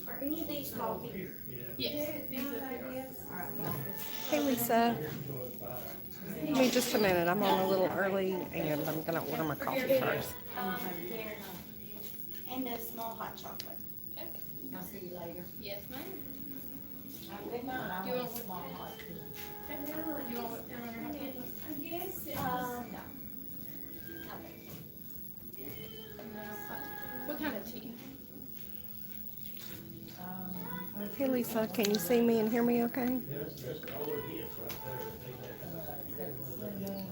Are any of these coffee? Yes. Hey Lisa, give me just a minute. I'm on a little early and I'm gonna order my coffee first. They're not. And a small hot chocolate. Okay. I'll see you later. Yes, ma'am. Good night. I Do you want want a small hot tea. Okay. Do you want what your hot tea? Yes. What kind of tea? Hey Lisa, can you see me and hear me okay?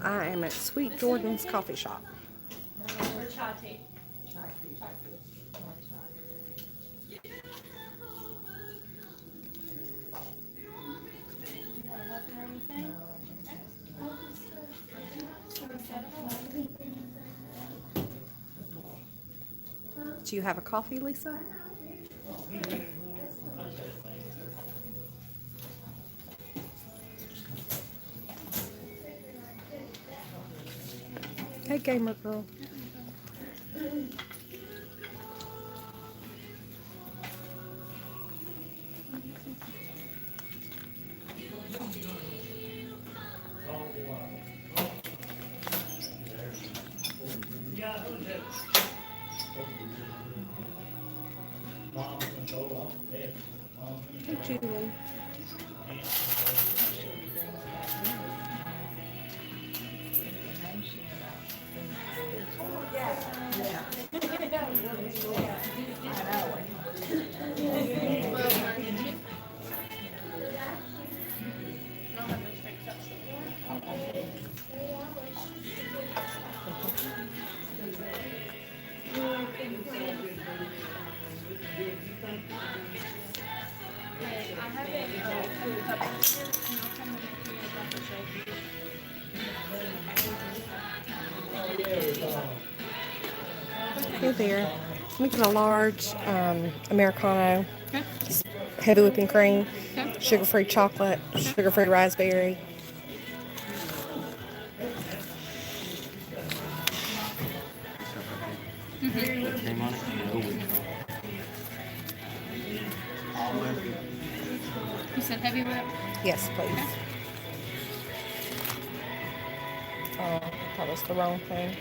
I am at Sweet Jordan's coffee shop. Or chai tea? Chai tea. Chai tea. More chai. Do you want nothing or anything? Do you have a coffee, Lisa? Hey gamer girl. Hey Julie. Hey there. Let me get a large Americano, Okay. heavy whipping cream, Okay. sugar-free chocolate, sugar-free raspberry. Cream on it? You said heavy whip? Yes, please. Oh, that was the wrong thing.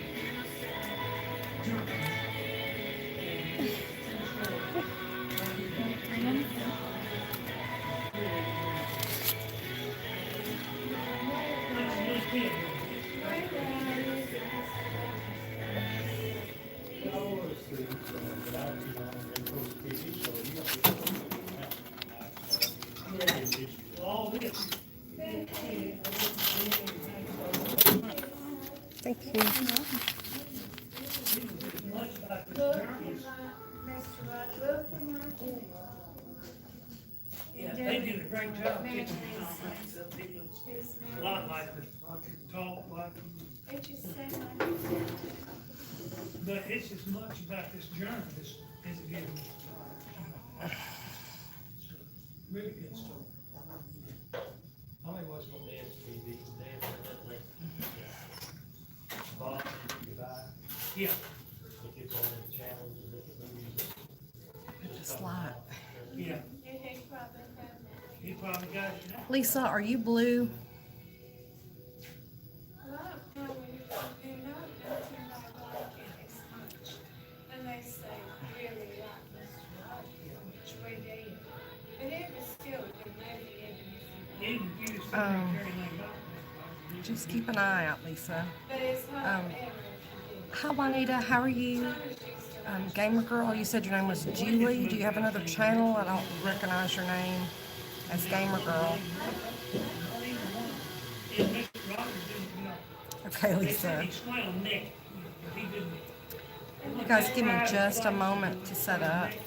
Thank you. Yeah, they did a great job getting things up. It looks a lot like the talk, like, but it's as much about this journey as it is. It's a really good story. Only watch on dance TV, dance like Bob, goodbye. Yeah, It gets on the channels and different movies. It's light. yeah. He probably got it now. Lisa, are you blue? And they say really like which way they is. But it was still good, maybe Even if you just Um, carry anything up. Just keep an eye out, Lisa. but it's not Um, ever if you Hi Juanita, how are you? Gamer girl, you said your name was Julie. Do you have another channel? I don't recognize your name as Gamer Girl. And Mr. Rogers didn't, you know, Okay, they said Lisa. he smiled naked, but he didn't. You guys give me just a moment to set up. He's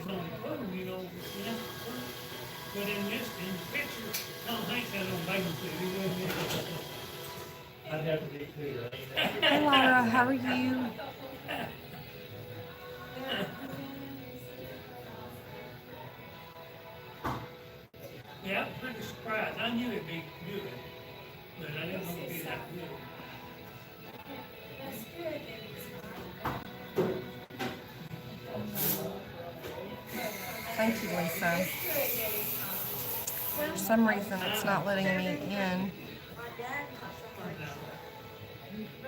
on the phone, you know. But in the picture, Tom Hanks had on bathing suit. He wasn't. I'd have to be clear. Hey Lyra, how are you? Yeah, I'm pretty surprised. I knew it'd be good, but I didn't know it'd be that good. That's good that it's Thank you, Lisa. For some reason, it's not letting me in.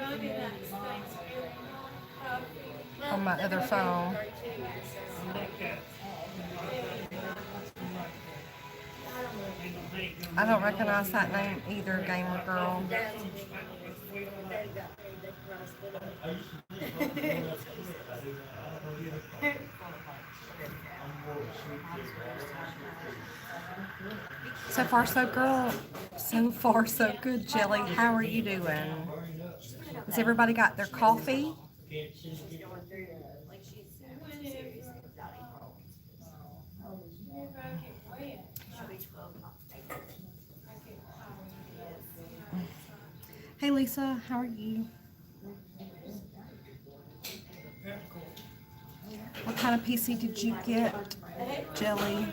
running that Thanksgiving coffee. On my other phone. Like that. I don't recognize that name either, Gamer Girl. So far, so girl. So far, so good, Jelly. How are you doing? Has everybody got their coffee? Hey, Lisa. How are you? What kind of PC did you get, Jelly?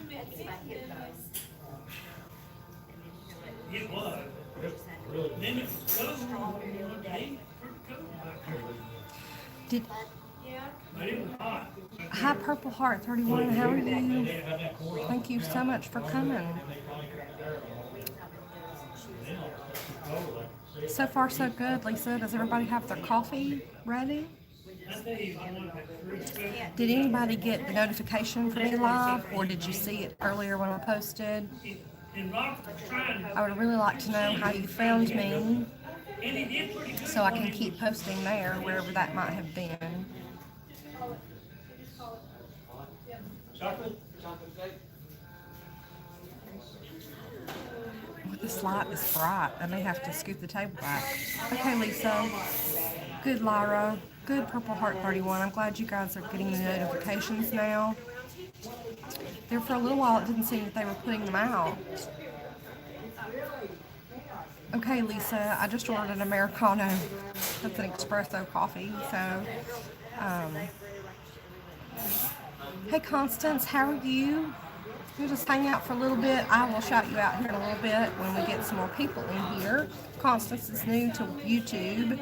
It was. Then it was cold. Pretty cold back there. Did But it was hot. Hi, Purple Heart 31. How are you? Thank you so much for coming. So far, so good, Lisa. Does everybody have their coffee ready? Did anybody get the notification for me live, or did you see it earlier when I posted? I would really like to know how you found me, so I can keep posting there, wherever that might have been. Chocolate? Oh, this light is bright. I may have to scoot the table back. Okay, Lisa. Good, Lyra. Good, Purple Heart 31. I'm glad you guys are getting the notifications now. There for a little while, it didn't seem that they were putting them out. Okay, Lisa, I just ordered an Americano. That's an espresso coffee, so, hey, Constance, how are you? We'll just hang out for a little bit. I will shout you out here in a little bit when we get some more people in here. Constance is new to YouTube.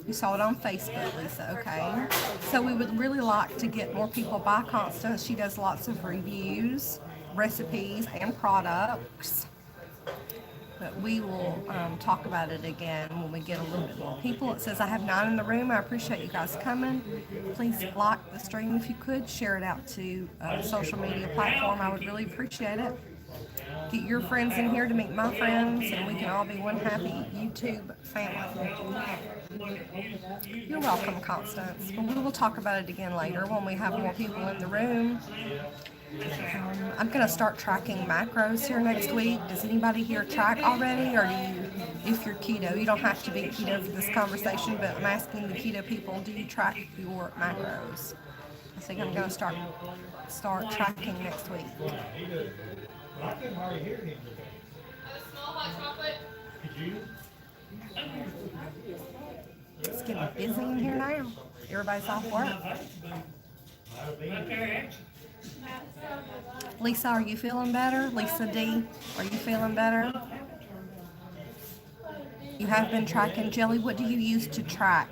You saw it on Facebook, Lisa, okay? So we would really like to get more people by Constance. She does lots of reviews, recipes, and products. But we will talk about it again when we get a little bit more people. It says I have 9 in the room. I appreciate you guys coming. Please like the stream if you could. Share it out to a social media platform. I would really appreciate it. Get your friends in here to meet my friends, and we can all be one happy YouTube family. You're welcome, Constance. But we will talk about it again later when we have more people in the room. I'm going to start tracking macros here next week. Does anybody here track already, or do you, if you're keto, you don't have to be keto for this conversation, but I'm asking the keto people, do you track your macros? I think I'm going to start tracking next week. I couldn't hardly hear him today. A small hot chocolate. Could you? It's getting busy in here now. Everybody's off work. Lisa, are you feeling better? Lisa D, are you feeling better? You have been tracking. Jelly, what do you use to track?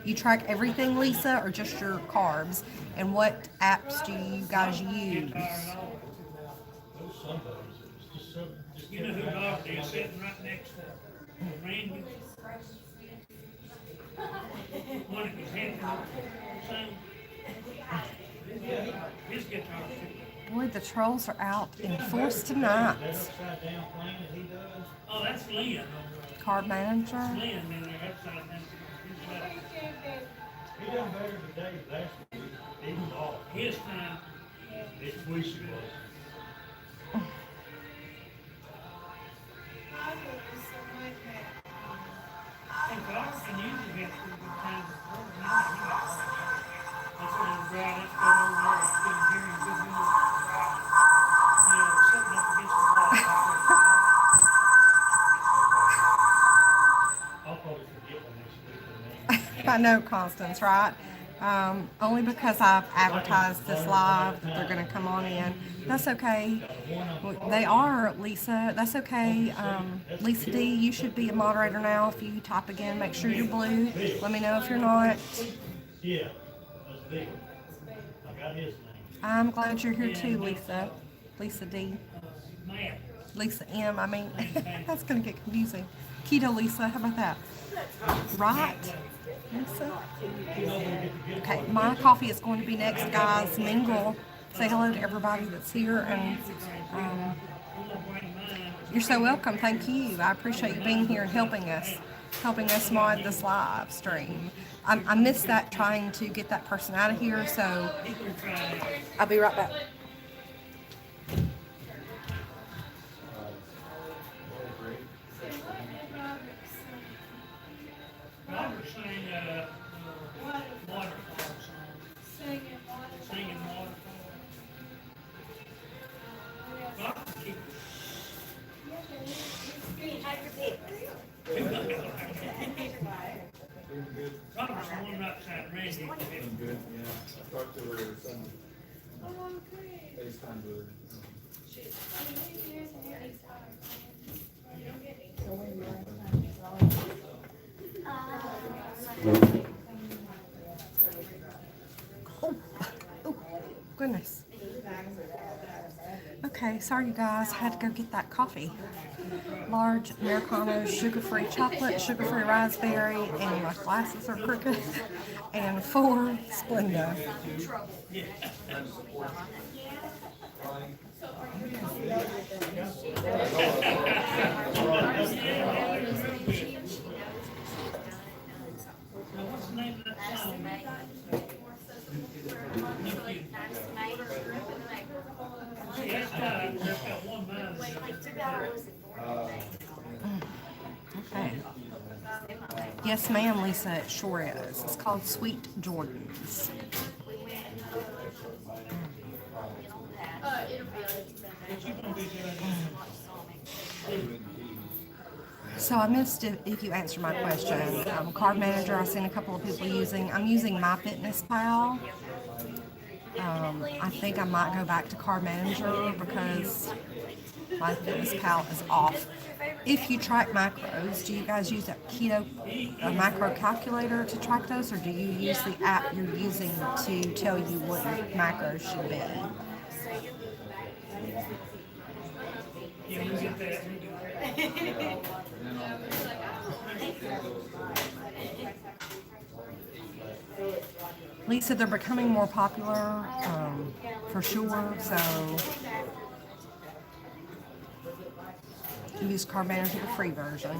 You track everything, Lisa, or just your carbs? And what apps do you guys use? You know who dog is sitting right next to Randy? One of his head son. His guitar too. Boy, the trolls are out in force tonight. Upside down playing that he does. Oh, that's Lynn. Carb manager. Lynn in there upside down. He done better today than last week. He was off. His time. This week he was. I thought it was so much better. And God can usually get through good times before. That's when I'm dry. Let's go over there and get him hearing good news. You know, sitting up against the wall. I'll probably forget when next week. I know, Constance, right? Only because I've advertised this live that they're going to come on in. That's okay. They are, Lisa. That's okay. Lisa D, you should be a moderator now. If you type again, make sure you're blue. Let me know if you're not. Yeah, that's big. I got his name. I'm glad you're here too, Lisa. Lisa D. Matt. Lisa M, I mean, that's going to get confusing. Keto Lisa, how about that? Right? Lisa? Okay, my coffee is going to be next, guys. Mingle. Say hello to everybody that's here, and you're so welcome. Thank you. I appreciate you being here and helping us mod this live stream. I missed that, trying to get that person out of here, so I'll be right back. Robert sang waterfall song. Singing waterfall. Robert keep Robert's the one right beside Randy. Good, yeah. I talked to her Sunday. FaceTime with her. So when you last time you saw it? Oh, goodness. Okay, sorry you guys, had to go get that coffee. Large Americano, sugar-free chocolate, sugar-free raspberry, and my glasses are crooked, and 4 Splenda. What's the name of that song? That's got one mile. Okay. Yes, ma'am, Lisa, it sure is. It's called Sweet Jordans. So I missed if you answered my question. Card Manager, I've seen a couple of people using. I'm using MyFitnessPal. I think I might go back to Card Manager because MyFitnessPal is off. If you track macros, do you guys use a Keto macro calculator to track those, or do you use the app you're using to tell you what your macros should be? Yeah, we get that. Lisa, they're becoming more popular, for sure, so use Card Manager, the free version.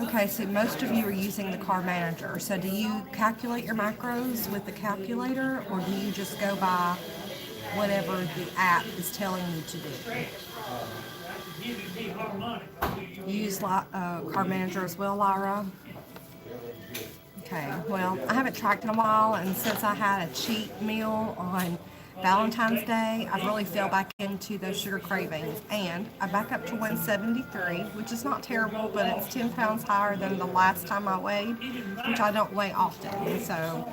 Okay, so most of you are using the Card Manager. So do you calculate your macros with the calculator, or do you just go by whatever the app is telling you to do? You use Card Manager as well, Lyra? Okay, well, I haven't tracked in a while, and since I had a cheat meal on Valentine's Day, I've really fell back into those sugar cravings, and I back up to 173, which is not terrible, but it's 10 pounds higher than the last time I weighed, which I don't weigh often, so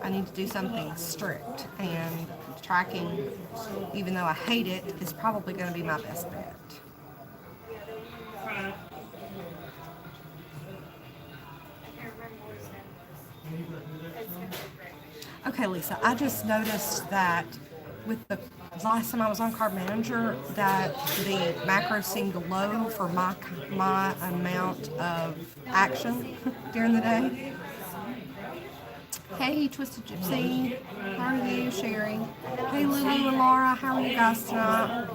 I need to do something strict, and tracking, even though I hate it, is probably going to be my best bet. Okay, Lisa, I just noticed that with the last time I was on Carb Manager that the macros seemed low for my amount of action during the day. Hey, Twisted Gypsy. How are you, Sherry? Hey, Lulu and Laura. How are you guys tonight?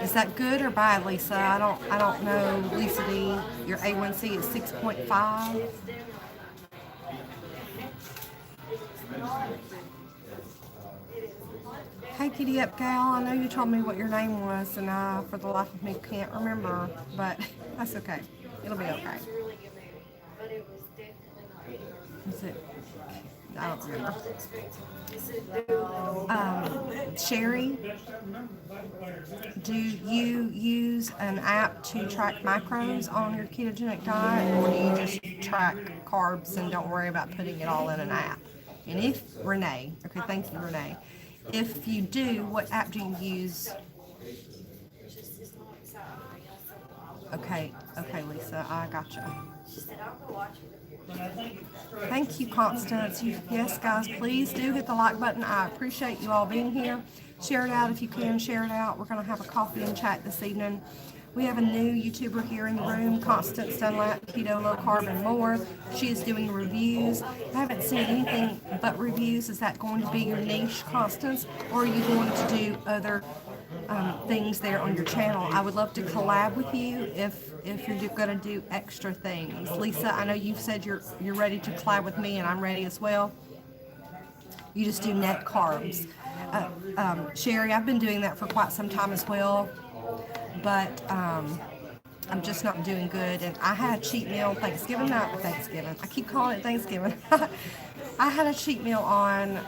Is that good or bad, Lisa? I don't know, Lisa D. Your A1C is 6.5. Hey, Kitty Up Gal. I know you told me what your name was, and I, for the life of me, can't remember. But that's okay. It'll be okay. Is it? I don't remember. Is it Sherry, Best I remember, back there. do you use an app to track macros on your ketogenic diet, or do you just track carbs and don't worry about putting it all in an app? And if Renee, okay, thank you, Renee. If you do, what app do you use? it's not exciting. Okay, okay, Lisa, I gotcha. She said, I'll go watch it. But I think it's straight. Thank you, Constance. Yes, guys, please do hit the like button. I appreciate you all being here. Share it out if you can. Share it out. We're going to have a coffee and chat this evening. We have a new YouTuber here in the room, Constance Dunlap, Keto, Low Carb, and More. She is doing reviews. I haven't seen anything but reviews. Is that going to be your niche, Constance, or are you going to do other things there on your channel? I would love to collab with you if you're going to do extra things. Lisa, I know you've said you're ready to collab with me, and I'm ready as well. You just do net carbs. Sherry, I've been doing that for quite some time as well, but I'm just not doing good. And I had a cheat meal Thanksgiving. I keep calling it Thanksgiving. I had a cheat meal on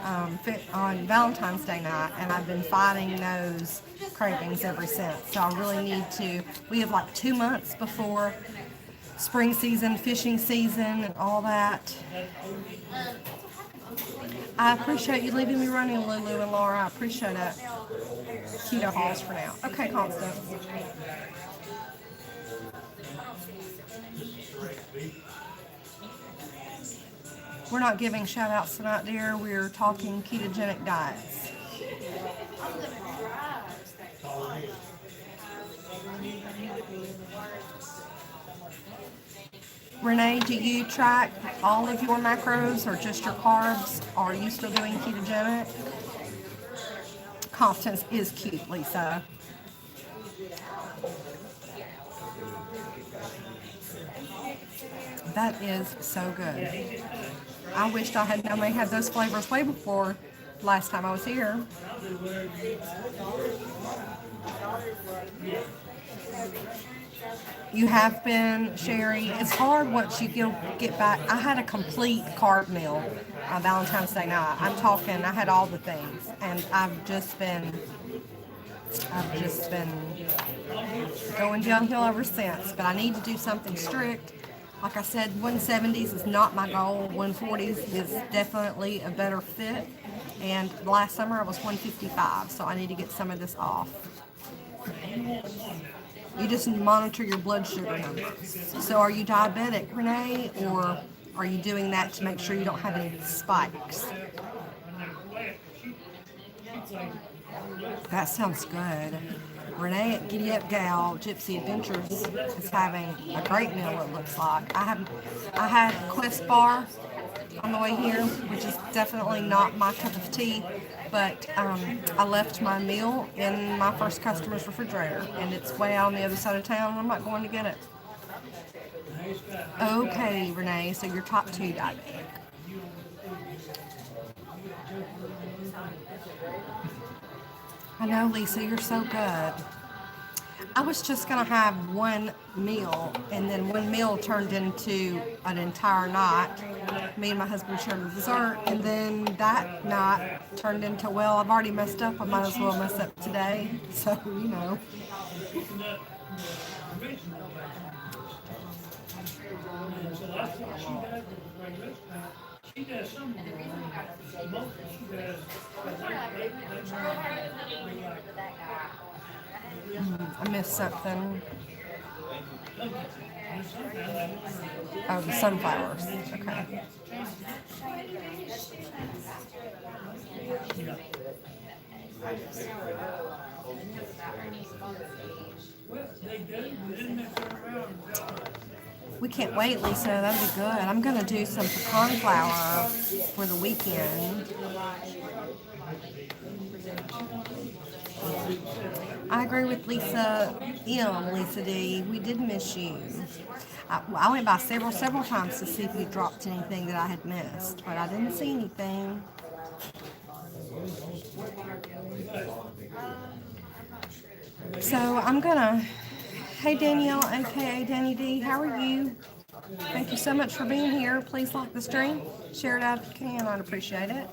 Valentine's Day night, and I've been fighting those cravings ever since. So I really need to. We have like 2 months before spring season, fishing season, and all that. I appreciate you leaving me running, Lulu and Laura. I appreciate it. Keto halls for now. Okay, Constance. We're not giving shout outs tonight, dear. We're talking ketogenic diets. Renee, do you track all of your macros or just your carbs? Are you still doing ketogenic? Constance is cute, Lisa. That is so good. I wished I had known they had those flavors way before last time I was here. You have been, Sherry. It's hard once you get back. I had a complete carb meal on Valentine's Day night. I'm talking, I had all the things, and I've just been going downhill ever since. But I need to do something strict. Like I said, 170s is not my goal. 140s is definitely a better fit. And last summer I was 155, so I need to get some of this off. You just monitor your blood sugar numbers. So are you diabetic, Renee, or are you doing that to make sure you don't have any spikes? That sounds good. Renee at Giddy Up Gal Gypsy Adventures is having a great meal, it looks like. I had Quest Bar on the way here, which is definitely not my cup of tea, but I left my meal in my first customer's refrigerator, and it's way out on the other side of town, and I'm not going to get it. Okay, Renee, so you're type 2 diabetic. I know, Lisa, you're so good. I was just going to have one meal, and then one meal turned into an entire night. Me and my husband shared the dessert, and then that night turned into, well, I've already messed up. I might as well mess up today. So, you know. She does some of it. Most she does. I missed something. Oh, the sunflowers. Okay. We can't wait, Lisa. That'll be good. I'm going to do some pecan flour for the weekend. I agree with Lisa M, Lisa D. We did miss you. I went by several times to see if you dropped anything that I had missed, but I didn't see anything. So I'm gonna, hey Danielle, aka Danny D, how are you? Thank you so much for being here. Please like the stream. Share it out if you can. I'd appreciate it.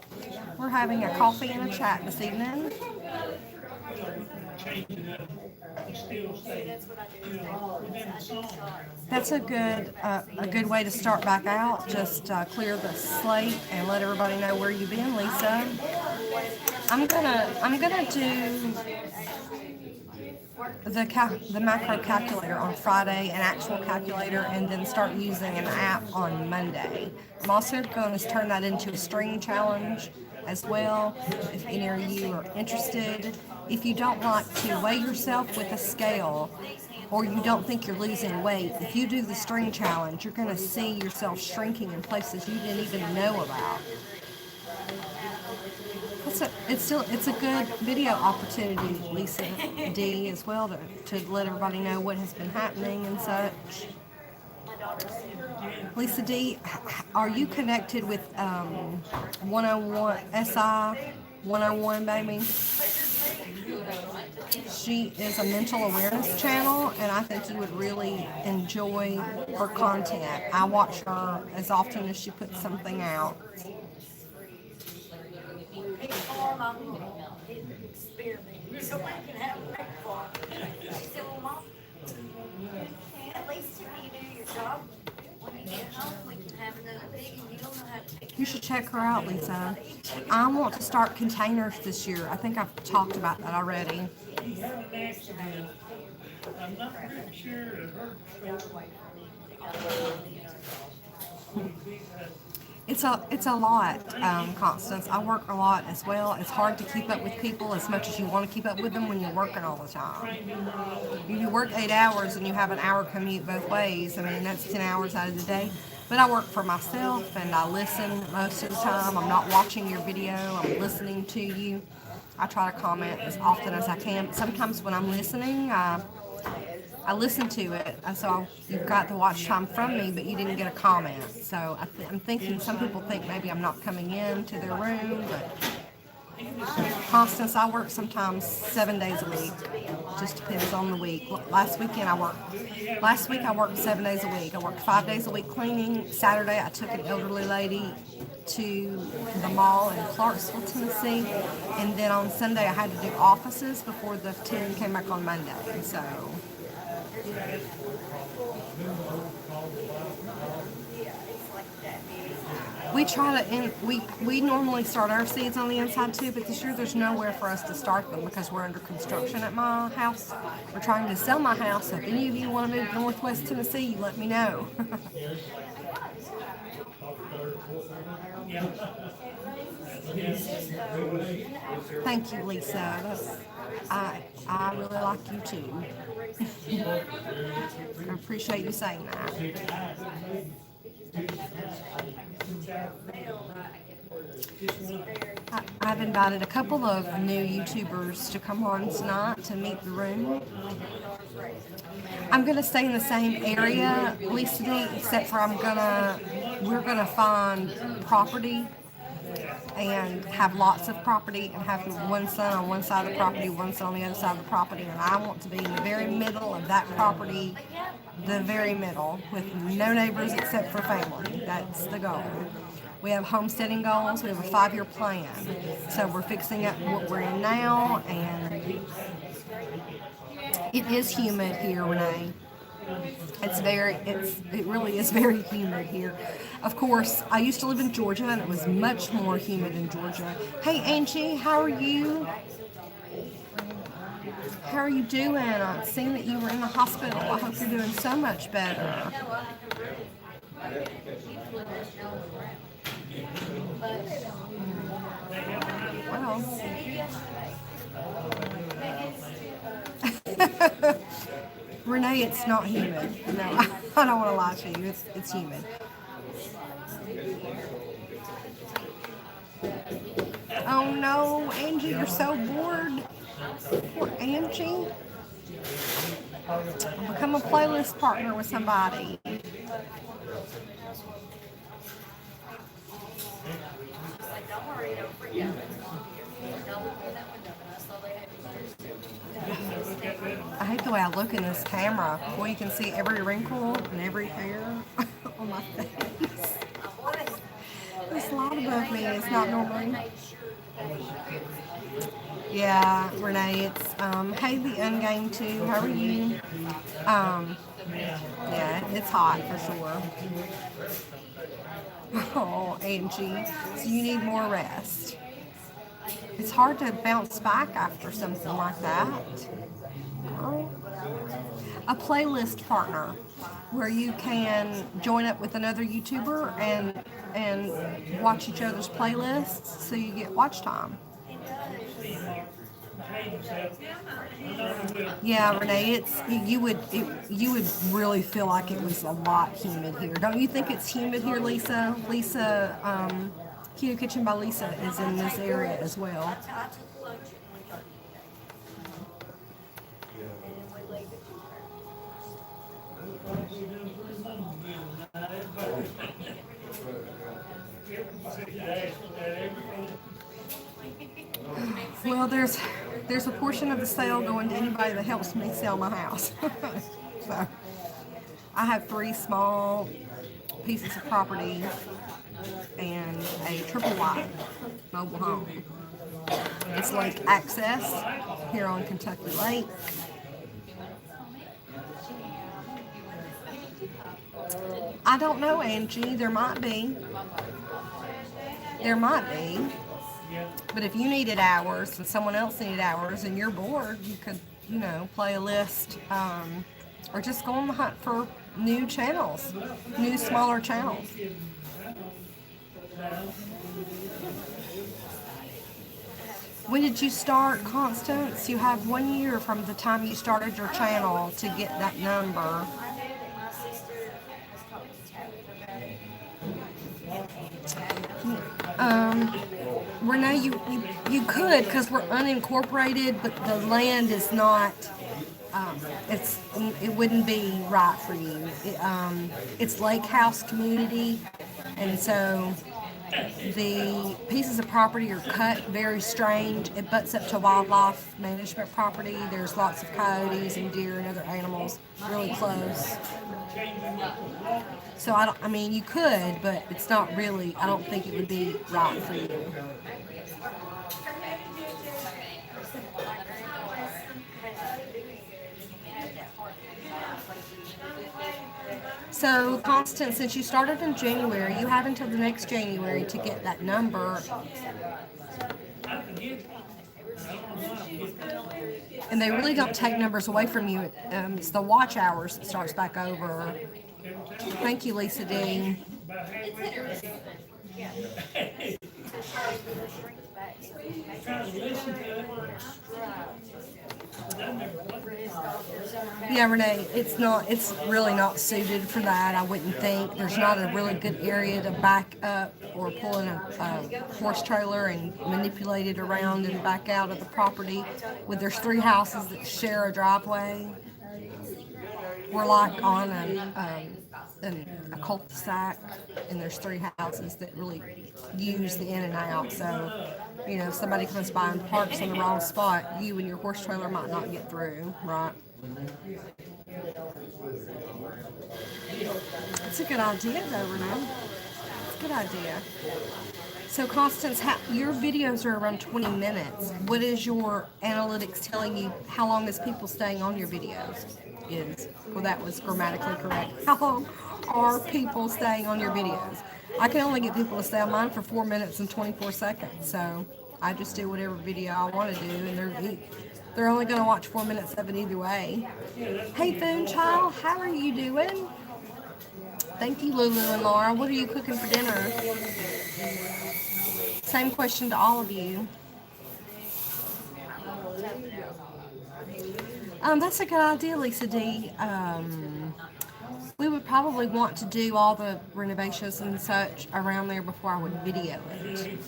We're having a coffee and a chat this evening. Change it up, and still stay, within the song. That's a good way to start back out. Just clear the slate and let everybody know where you've been, Lisa. I'm gonna do the macro calculator on Friday, an actual calculator, and then start using an app on Monday. I'm also going to turn that into a string challenge as well, if any of you are interested. If you don't like to weigh yourself with a scale, or you don't think you're losing weight, if you do the string challenge, you're going to see yourself shrinking in places you didn't even know about. It's a good video opportunity, Lisa D, as well, to let everybody know what has been happening and such. Lisa D, are you connected with 101 SI 101, baby? She is a mental awareness channel, and I think you would really enjoy her content. I watch her as often as she puts something out. So we can have breakfast. She said, well, Mom, at least if you do your job, when you get home, we can have another pig and you don't know how to take care You should check her out, Lisa. I want to start containers this year. I think I've talked about that already. He had an accident. I'm not pretty sure it hurt so. It's a lot, Constance. I work a lot as well. It's hard to keep up with people as much as you want to keep up with them when you're working all the time. You work 8 hours and you have an hour commute both ways. I mean, that's 10 hours out of the day. But I work for myself and I listen most of the time. I'm not watching your video. I'm listening to you. I try to comment as often as I can. Sometimes when I'm listening, I listen to it, so you've got the watch time from me, but you didn't get a comment. So I'm thinking some people think maybe I'm not coming in to their room, but Constance, I work sometimes 7 days a week. Just depends on the week. Last week I worked 7 days a week. I worked 5 days a week cleaning. Saturday I took an elderly lady to the mall in Clarksville, Tennessee, and then on Sunday I had to do offices before the team came back on Monday. So. We try to, we normally start our seeds on the inside too, but this year there's nowhere for us to start them because we're under construction at my house. We're trying to sell my house, so if any of you want to move to Northwest Tennessee, you let me know. Thank you, Lisa. I really like you too. I appreciate you saying that. I've invited a couple of new YouTubers to come on tonight to meet the room. I'm gonna stay in the same area, Lisa D, except for we're gonna find property and have lots of property and have one son on one side of the property, one son on the other side of the property, and I want to be in the very middle of that property, the very middle, with no neighbors except for family. That's the goal. We have homesteading goals. We have a 5-year plan. So we're fixing up what we're in now, and it is humid here, Renee. It really is very humid here. Of course, I used to live in Georgia, and it was much more humid in Georgia. Hey, Angie, how are you? How are you doing? I've seen that you were in the hospital. I hope you're doing so much better. Well. Renee, it's not humid. No, I don't want to lie to you. It's humid. Oh no, Angie, you're so bored. Poor Angie. Become a playlist partner with somebody. I hate the way I look in this camera. Well, you can see every wrinkle and every hair. on my face. This light above me is not normally. Yeah, Renee, it's hey the Ungame too. How are you? Yeah, it's hot for sure. Oh, Angie, so you need more rest. It's hard to bounce back after something like that. Oh. A playlist partner where you can join up with another YouTuber and watch each other's playlists so you get watch time. Yeah, Renee, you would really feel like it was a lot humid here. Don't you think it's humid here, Lisa? Keto Kitchen by Lisa is in this area as well. I took lunch and then we leave it. Well, there's a portion of the sale going to anybody that helps me sell my house. So I have 3 small pieces of property and a triple wide mobile home. It's lake access here on Kentucky Lake. I don't know, Angie. There might be. There might be. But if you needed hours and someone else needed hours and you're bored, you could, play a list or just go on the hunt for new channels, new smaller channels. When did you start, Constance? You have 1 year from the time you started your channel to get that number. I knew that my sister was talking to Terry about it. Renee, you could, because we're unincorporated, but the land is not. It wouldn't be right for you. It's lake house community, and so the pieces of property are cut very strange. It butts up to wildlife management property. There's lots of coyotes and deer and other animals really close. So you could, but it's not really. I don't think it would be right for you. So, Constance, since you started in January, you have until the next January to get that number. And they really don't take numbers away from you. It's the watch hours that starts back over. Thank you, Lisa D. Yeah, Renee, it's really not suited for that, I wouldn't think. There's not a really good area to back up or pull in a horse trailer and manipulate it around and back out of the property. There's 3 houses that share a driveway. We're like on a cul-de-sac, and there's 3 houses that really use the in and out. So, if somebody comes by and parks in the wrong spot, you and your horse trailer might not get through, right? It's a good idea, though, Renee. It's a good idea. So, Constance, your videos are around 20 minutes. What is your analytics telling you? How long is people staying on your videos? Well, that was grammatically correct. How long are people staying on your videos? I can only get people to stay on mine for 4 minutes and 24 seconds. So I just do whatever video I want to do, and they're only going to watch 4 minutes of it either way. Hey, Foon Child, how are you doing? Thank you, Lulu and Laura. What are you cooking for dinner? Same question to all of you. That's a good idea, Lisa D. We would probably want to do all the renovations and such around there before I would video it.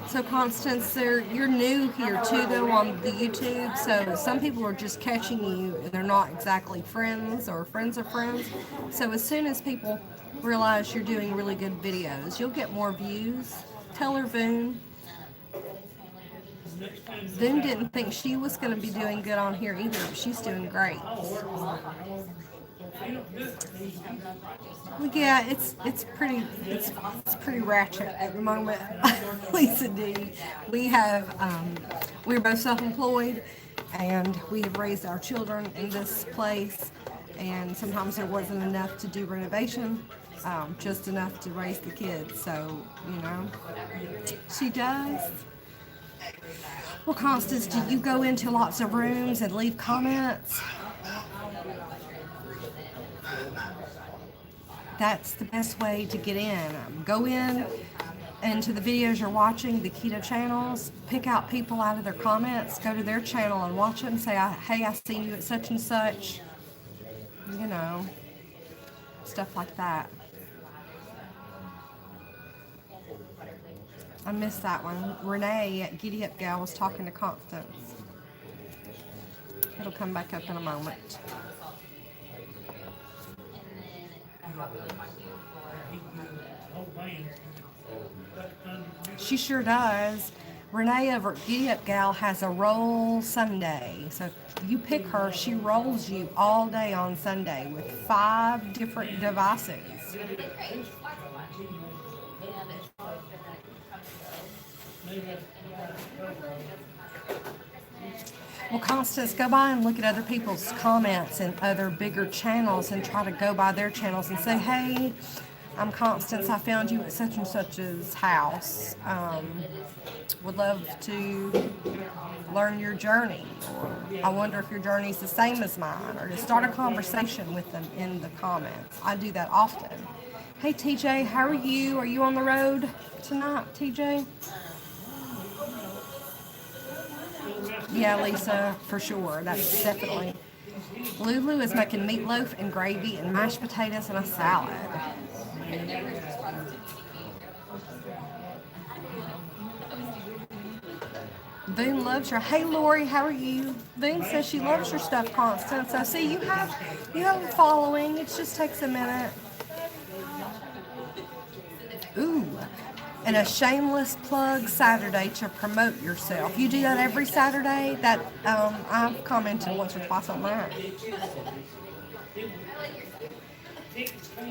So, Constance, you're new here too, though, on the YouTube. So some people are just catching you, and they're not exactly friends or friends of friends. So as soon as people realize you're doing really good videos, you'll get more views. Tell her, Boone. next time. Boone didn't think she was going to be doing good on here either, but she's doing great. I'll work on it. You know, Well, yeah, it's pretty ratchet at the moment. Lisa D. We're both self-employed, and we have raised our children in this place. And sometimes there wasn't enough to do renovation, just enough to raise the kids. So she does. Well, Constance, do you go into lots of rooms and leave comments? That's the best way to get in. Go into the videos you're watching, the keto channels, pick out people out of their comments, go to their channel and watch it and say, hey, I seen you at such and such. Stuff like that. I missed that one. Renee at Giddy Up Gal was talking to Constance. It'll come back up in a moment. She sure does. Renee over at Giddy Up Gal has a roll Sunday. So if you pick her, she rolls you all day on Sunday with 5 different devices. Well, Constance, go by and look at other people's comments and other bigger channels and try to go by their channels and say, hey, I'm Constance. I found you at such and such's house. Would love to learn your journey. Or I wonder if your journey is the same as mine. Or to start a conversation with them in the comments. I do that often. Hey, TJ, how are you? Are you on the road tonight, TJ? Yeah, Lisa, for sure. That's definitely. Lulu is making meatloaf and gravy and mashed potatoes and a salad. Boone loves your. Hey, Lori, how are you? Boone says she loves your stuff, Constance. I see you have a following. It just takes a minute. Ooh. And a shameless plug Saturday to promote yourself. You do that every Saturday? That I've commented once or twice on that.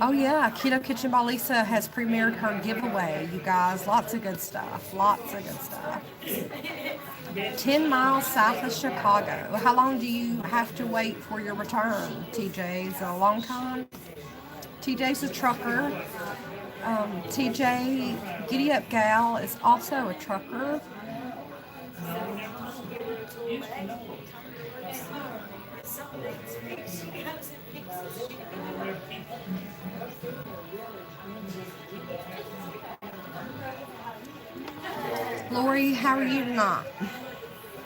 Oh yeah, Keto Kitchen by Lisa has premiered her giveaway, you guys. Lots of good stuff. 10 miles south of Chicago. How long do you have to wait for your return, TJ? A long time? TJ's a trucker. TJ Giddy Up Gal is also a trucker. Lori, how are you tonight?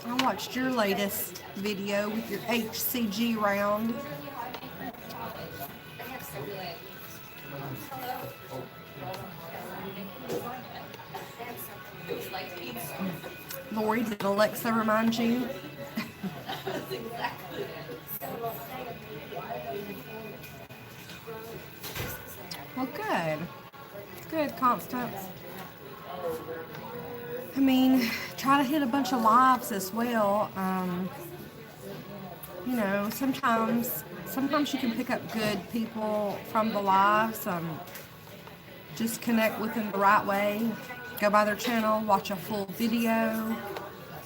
I watched your latest video with your HCG round. Lori, did Alexa remind you? Well, good. Good, Constance. I mean, try to hit a bunch of lives as well. Sometimes you can pick up good people from the lives. Just connect with them the right way. Go by their channel, watch a full video,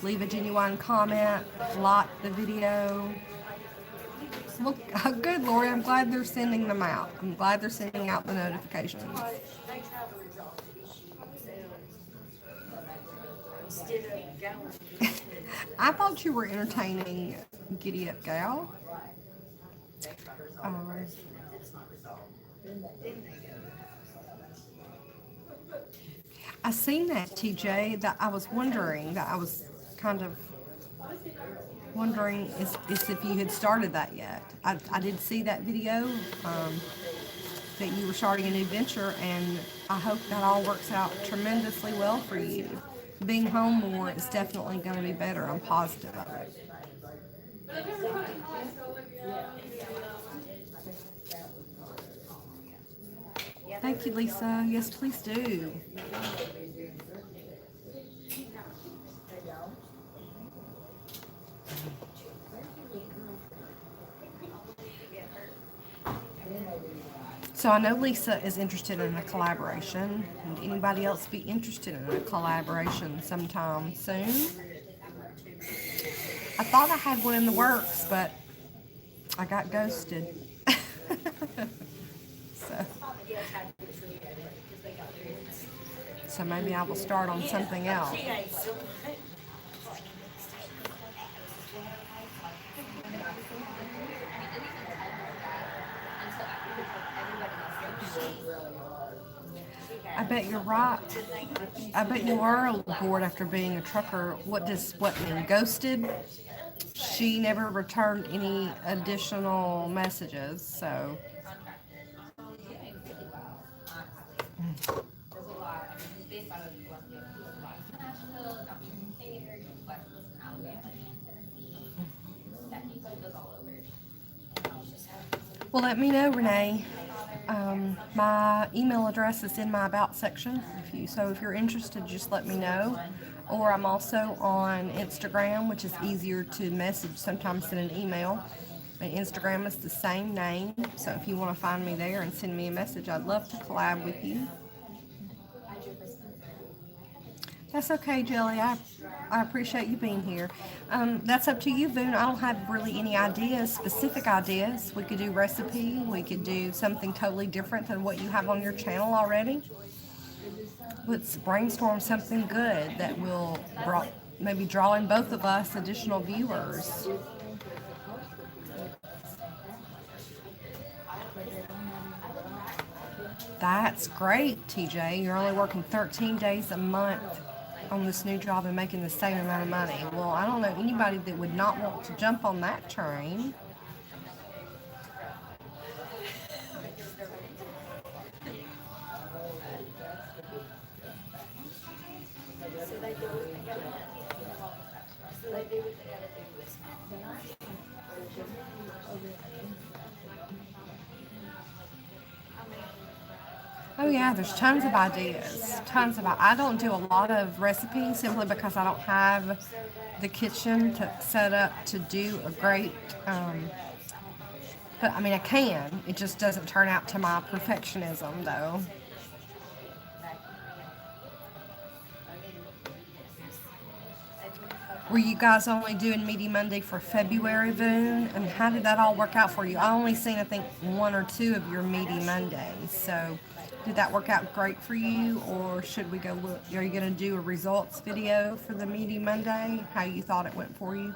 leave a genuine comment, like the video. Well, good, Lori. I'm glad they're sending them out. I'm glad they're sending out the notifications. I thought you were entertaining Giddy Up Gal. I seen that, TJ, that I was kind of wondering is if you had started that yet. I did see that video, that you were starting a new venture, and I hope that all works out tremendously well for you. Being home more is definitely going to be better. I'm positive of it. Thank you, Lisa. Yes, please do. So I know Lisa is interested in a collaboration. Would anybody else be interested in a collaboration sometime soon? I thought I had one in the works, but I got ghosted. so, so maybe I will start on something else. I bet you're right. I bet you are a little bored after being a trucker. What does what mean? Ghosted? She never returned any additional messages, so. Well, let me know, Renee. My email address is in my about section. If you're interested, just let me know. Or I'm also on Instagram, which is easier to message sometimes than an email. My Instagram is the same name, so if you want to find me there and send me a message, I'd love to collab with you. That's okay, Jelly. I appreciate you being here. That's up to you, Boone. I don't have really any ideas, specific ideas. We could do recipe. We could do something totally different than what you have on your channel already. Let's brainstorm something good that will maybe draw in both of us additional viewers. That's great, TJ. You're only working 13 days a month on this new job and making the same amount of money. Well, I don't know anybody that would not want to jump on that train. Oh yeah, there's tons of ideas. I don't do a lot of recipes simply because I don't have the kitchen to set up to do a great, but I mean I can. It just doesn't turn out to my perfectionism though. Were you guys only doing Meaty Monday for February, Boone? And how did that all work out for you? I only seen, I think, 1 or 2 of your Meaty Mondays. So did that work out great for you? Or should we go look? Are you going to do a results video for the Meaty Monday? How you thought it went for you?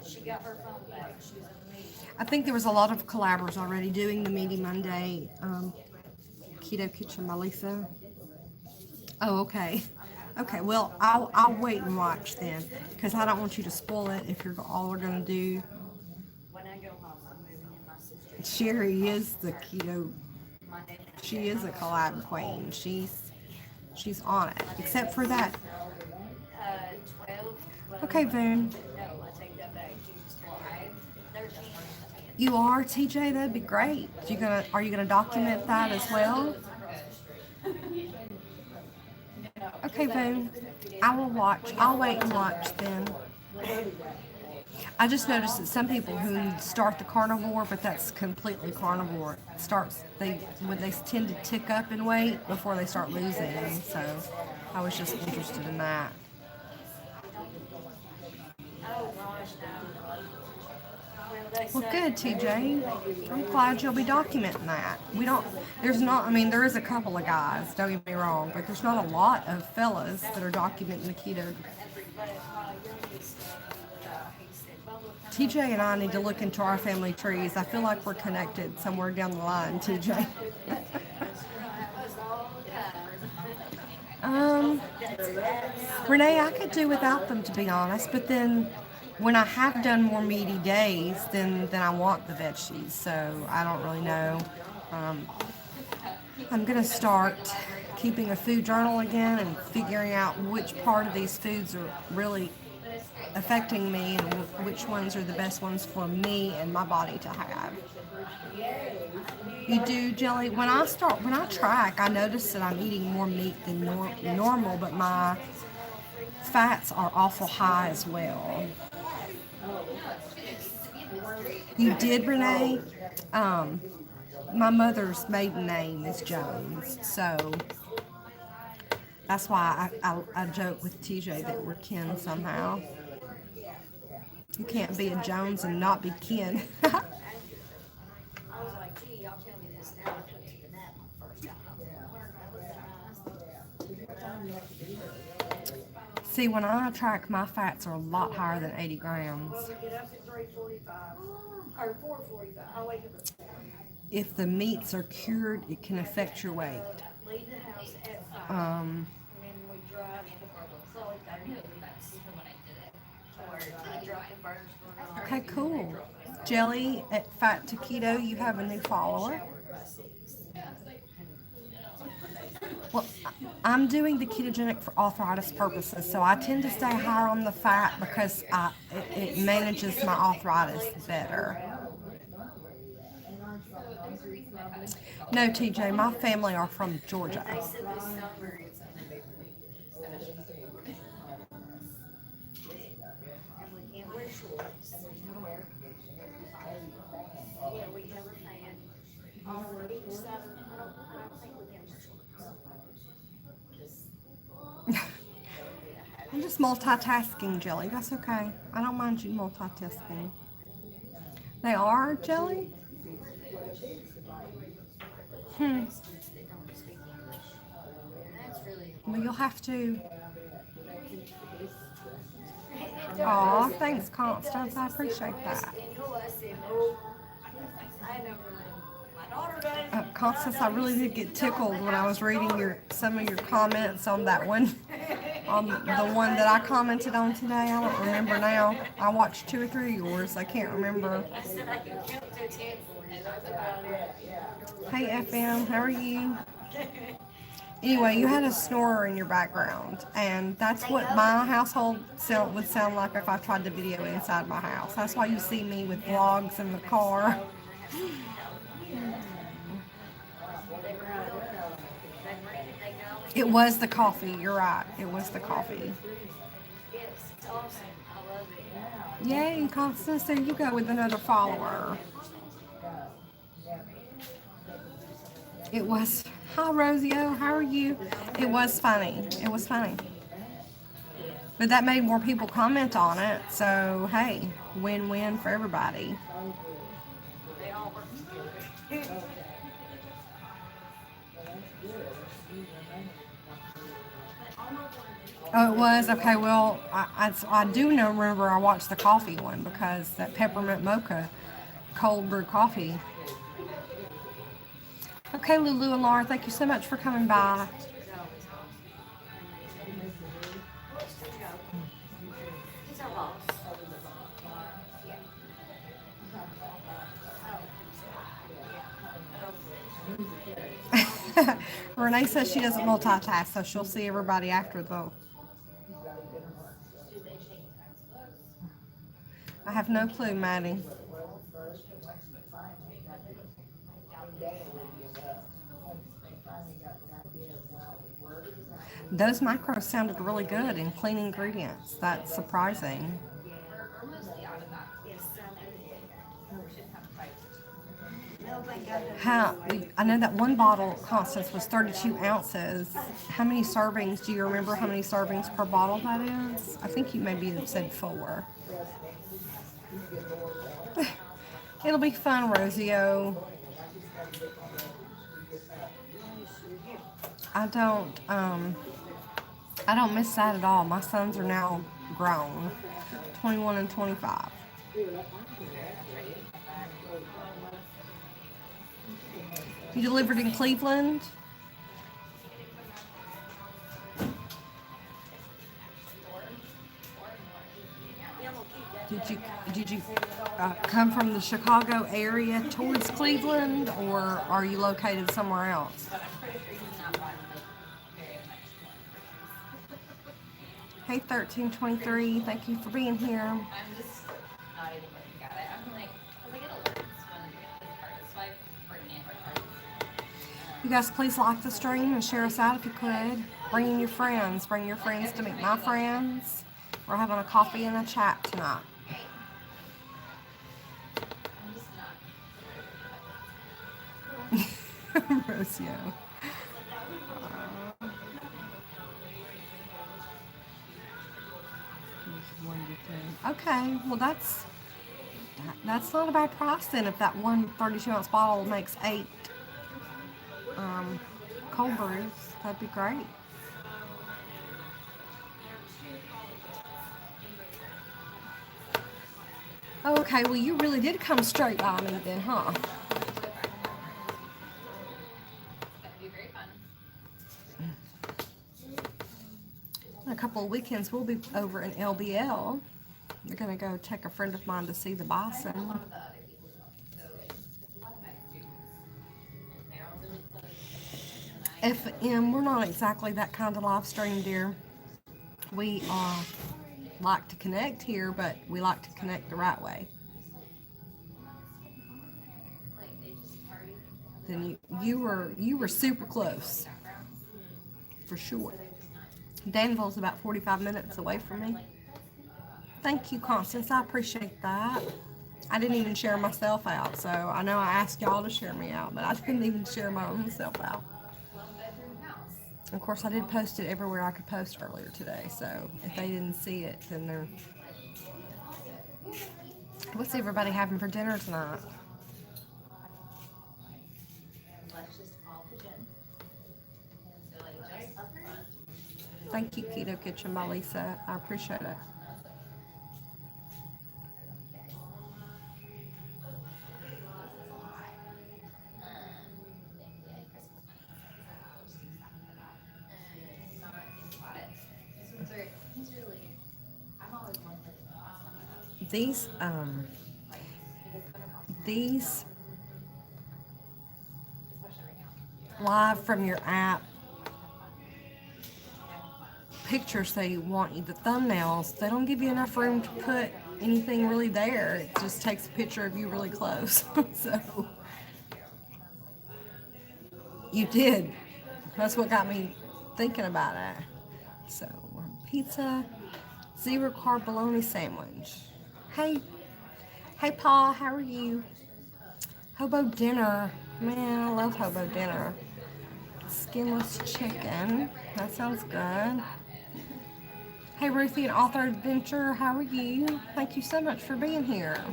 She got her phone back. She was in a meeting. I think there was a lot of collabers already doing the Meaty Monday Keto Kitchen by Lisa. Oh, okay. Okay, well, I'll wait and watch then, because I don't want you to spoil it if you're all are going to do. When I go home, I'm moving in my sister's. Sherry is the keto. She is a collab queen. She's on it, except for that. 12. Okay, Boone. No, I take that back. She was 12. 13. You are, TJ. That'd be great. Are you gonna document that as well? Okay, Boone. I will watch. I'll wait and watch then. I just noticed that some people who start the carnivore, but that's completely carnivore, they tend to tick up in weight before they start losing. So I was just interested in that. Oh gosh, no. Well, good, TJ. I'm glad you'll be documenting that. There is a couple of guys, don't get me wrong, but there's not a lot of fellas that are documenting the keto. TJ and I need to look into our family trees. I feel like we're connected somewhere down the line, TJ. Renee, I could do without them, to be honest, but then when I have done more meaty days, then I want the veggies, so I don't really know. I'm going to start keeping a food journal again and figuring out which part of these foods are really affecting me and which ones are the best ones for me and my body to have. You do, Jelly? When I track, I notice that I'm eating more meat than normal, but my fats are awful high as well. You did, Renee? Um, my mother's maiden name is Jones, so that's why I joke with TJ that we're kin somehow. You can't be a Jones and not be kin. I was like, gee, y'all tell me this now, I took to the nap on the first time. See, when I track, my fats are a lot higher than 80 grams. Well, we get up at 3:45, or 4:45, I wake up at 4. If the meats are cured, it can affect your weight. Leave the house at 5, Um, and then we drive slowly 30 minutes. I dropped the burgers going on. okay, cool. Jelly at Fat to Keto, you have a new follower. Well, I'm doing the ketogenic for arthritis purposes, so I tend to stay higher on the fat because it manages my arthritis better. No, TJ, my family are from Georgia. They said this summer it's and we can't wear shorts. Yeah, we have a fan. On each side, I don't think we can wear shorts. I'm just multitasking, Jelly. That's okay. I don't mind you multitasking. They are, Jelly? They don't speak English. And that's really Well, you'll have to. Aw, thanks, Constance. I appreciate that. Constance, I really did get tickled when I was reading some of your comments on that one. On the one that I commented on today. I don't remember now. I watched 2 or 3 of yours. I can't remember. I said I can count to 10 for you. That's about it. Hey, FM, how are you? Anyway, you had a snorer in your background, and that's what my household would sound like if I tried to video inside my house. That's why you see me with vlogs in the car. It was the coffee, you're right. It was the coffee. Yes, it's awesome. I love it. Yay, Constance, there you go with another follower. It was, hi Rosio, how are you? It was funny. It was funny. But that made more people comment on it, so hey, win-win for everybody. They all work together. Oh, it was? Okay, well, I do remember I watched the coffee one because that peppermint mocha cold brew coffee. Okay, Lulu and Laura, thank you so much for coming by. He's our boss. Renee says she doesn't multitask, so she'll see everybody after the... I have no clue, Maddie. Those macros sounded really good in clean ingredients. That's surprising. I know that one bottle, Constance, was 32 ounces. How many servings? Do you remember how many servings per bottle that is? I think you maybe said 4. It'll be fun, Rosio. I don't miss that at all. My sons are now grown, 21 and 25. You delivered in Cleveland? Did you come from the Chicago area towards Cleveland, or are you located somewhere else? Hey, 1323, thank you for being here. I'm just not even looking at it. I'm like, because I get alerts when this card is swiped for an Android card. You guys please like the stream and share us out if you could. Bring in your friends. Bring your friends to meet my friends. We're having a coffee and a chat tonight. Rocio. Okay, well that's not a bad price then. If that one 32-ounce bottle makes 8 cold brews, that'd be great. Okay, well you really did come straight by me then, huh? In a couple of weekends we'll be over in LBL. We're gonna go take a friend of mine to see the bison. FM, we're not exactly that kind of live stream, dear. We like to connect here, but we like to connect the right way. Then you were super close, for sure. Danville's about 45 minutes away from me. Thank you, Constance. I appreciate that. I didn't even share myself out, so I know I asked y'all to share me out, but I didn't even share my own self out. Of course, I did post it everywhere I could post earlier today, so if they didn't see it, then they're... What's everybody having for dinner tonight? Thank you, Keto Kitchen by Lisa. I appreciate it. These live from your app pictures they want you, the thumbnails, they don't give you enough room to put anything really there. It just takes a picture of you really close. So you did. That's what got me thinking about it. So pizza, 0 carb bologna sandwich. Hey Paul, how are you? Hobo dinner. Man, I love hobo dinner. Skinless chicken. That sounds good. Hey Ruthie and Author Adventure, how are you? Thank you so much for being here.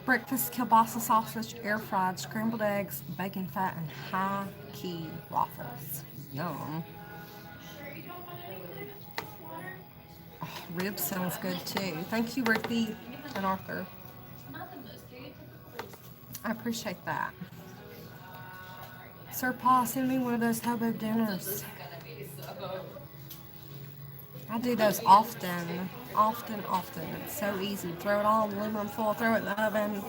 Breakfast kielbasa sausage, air fried, scrambled eggs, bacon fat, and high key waffles. Yum. Oh, ribs sounds good too. Thank you, Ruthie and Arthur. I appreciate that. Sir Paul, send me one of those hobo dinners. I do those often. It's so easy. Throw it all in aluminum foil, throw it in the oven.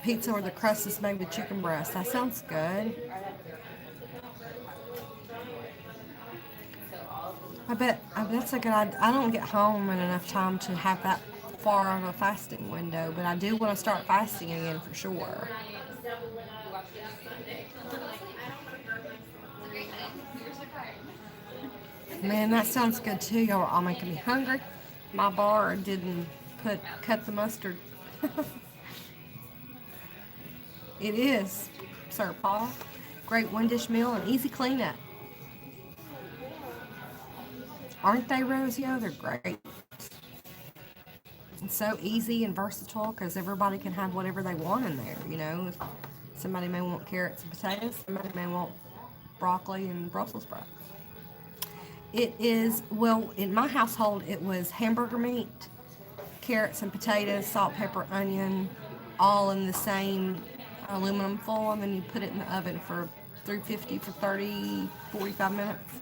Pizza where the crust is made with chicken breast. That sounds good. I bet that's a good idea. I don't get home in enough time to have that far of a fasting window, but I do want to start fasting again for sure. Man, that sounds good too. Y'all are all making me hungry. My bar didn't cut the mustard. It is, Sir Paul. Great one-dish meal and easy cleanup. Aren't they, Rosio? They're great. It's so easy and versatile because everybody can have whatever they want in there, you know. Somebody may want carrots and potatoes. Somebody may want broccoli and Brussels sprouts. It is, well, in my household, it was hamburger meat, carrots and potatoes, salt, pepper, onion, all in the same aluminum foil, and then you put it in the oven for 350 for 30, 45 minutes,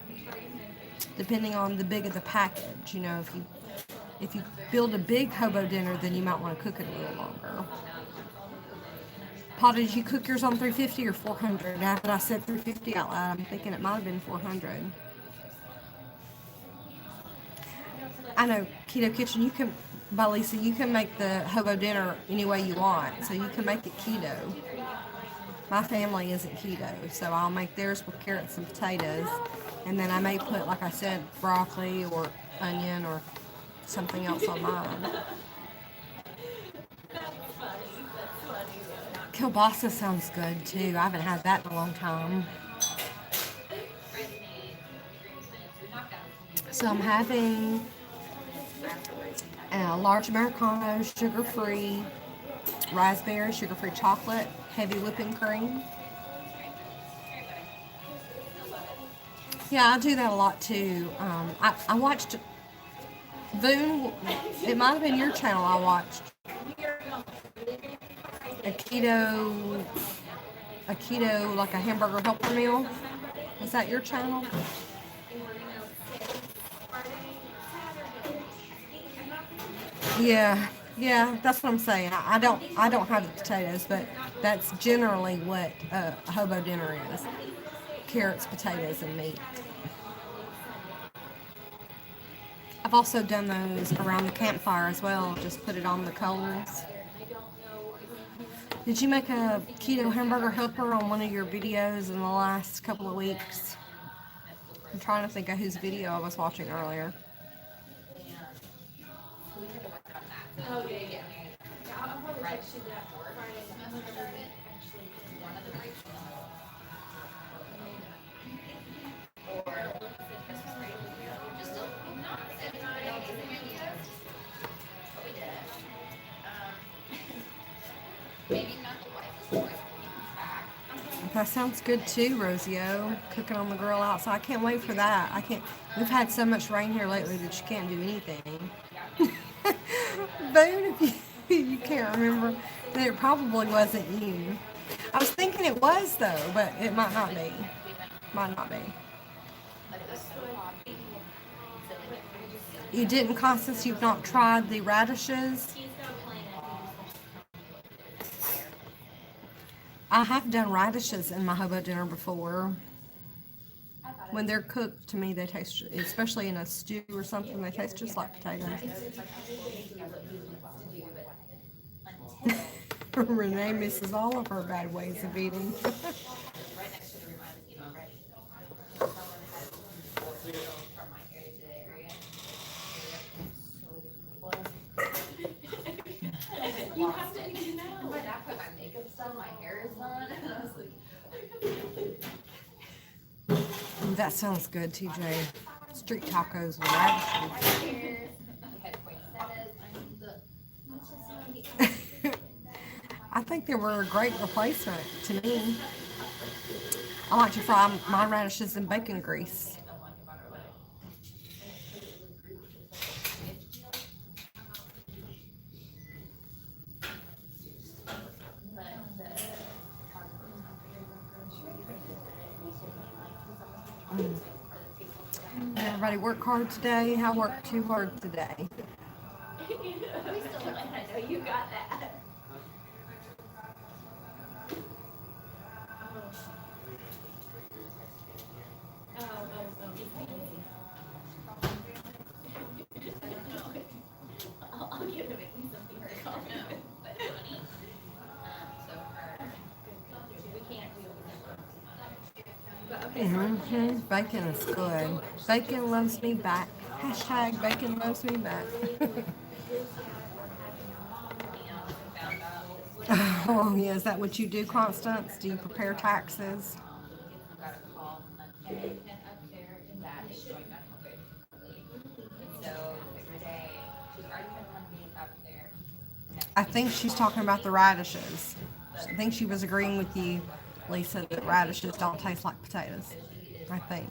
depending on the big of the package. You know, if you build a big hobo dinner, then you might want to cook it a little longer. Paul, did you cook yours on 350 or 400? After I said 350 out loud, I'm thinking it might have been 400. I know, Keto Kitchen, But Lisa, you can make the hobo dinner any way you want. So you can make it keto. My family isn't keto, so I'll make theirs with carrots and potatoes. And then I may put, like I said, broccoli or onion or something else on mine. Kielbasa sounds good too. I haven't had that in a long time. So I'm having a large Americano, sugar-free, raspberry, sugar-free chocolate, heavy whipping cream. Yeah, I do that a lot too. I watched Boone. It might have been your channel. I watched a keto like a hamburger helper meal. Was that your channel? Yeah, yeah, that's what I'm saying. I don't have the potatoes, but that's generally what a hobo dinner is: carrots, potatoes, and meat. I've also done those around the campfire as well. Just put it on the coals. Did you make a keto hamburger helper on one of your videos in the last couple of weeks? I'm trying to think of whose video I was watching earlier. That sounds good too, Rosio. Cooking on the grill outside. I can't wait for that. We've had so much rain here lately that you can't do anything. Boone, if you can't remember, then it probably wasn't you. I was thinking it was though, but it might not be. Might not be. You didn't, Constance? You've not tried the radishes? I have done radishes in my hobo dinner before. When they're cooked, to me, they taste, especially in a stew or something, they taste just like potatoes. Renee misses all of her bad ways of eating. That sounds good, TJ. Street tacos with radishes. I think they were a great replacement to me. I like to fry my radishes in bacon grease. Everybody work hard today. I worked too hard today. We still I know you got that. I'll give him at least something to call him. But funny. So we can't Bacon is good. Bacon loves me back. Hashtag bacon loves me back. Oh, yeah. Is that what you do, Constance? Do you prepare taxes? I think she's talking about the radishes. I think she was agreeing with you, Lisa, that radishes don't taste like potatoes. I think.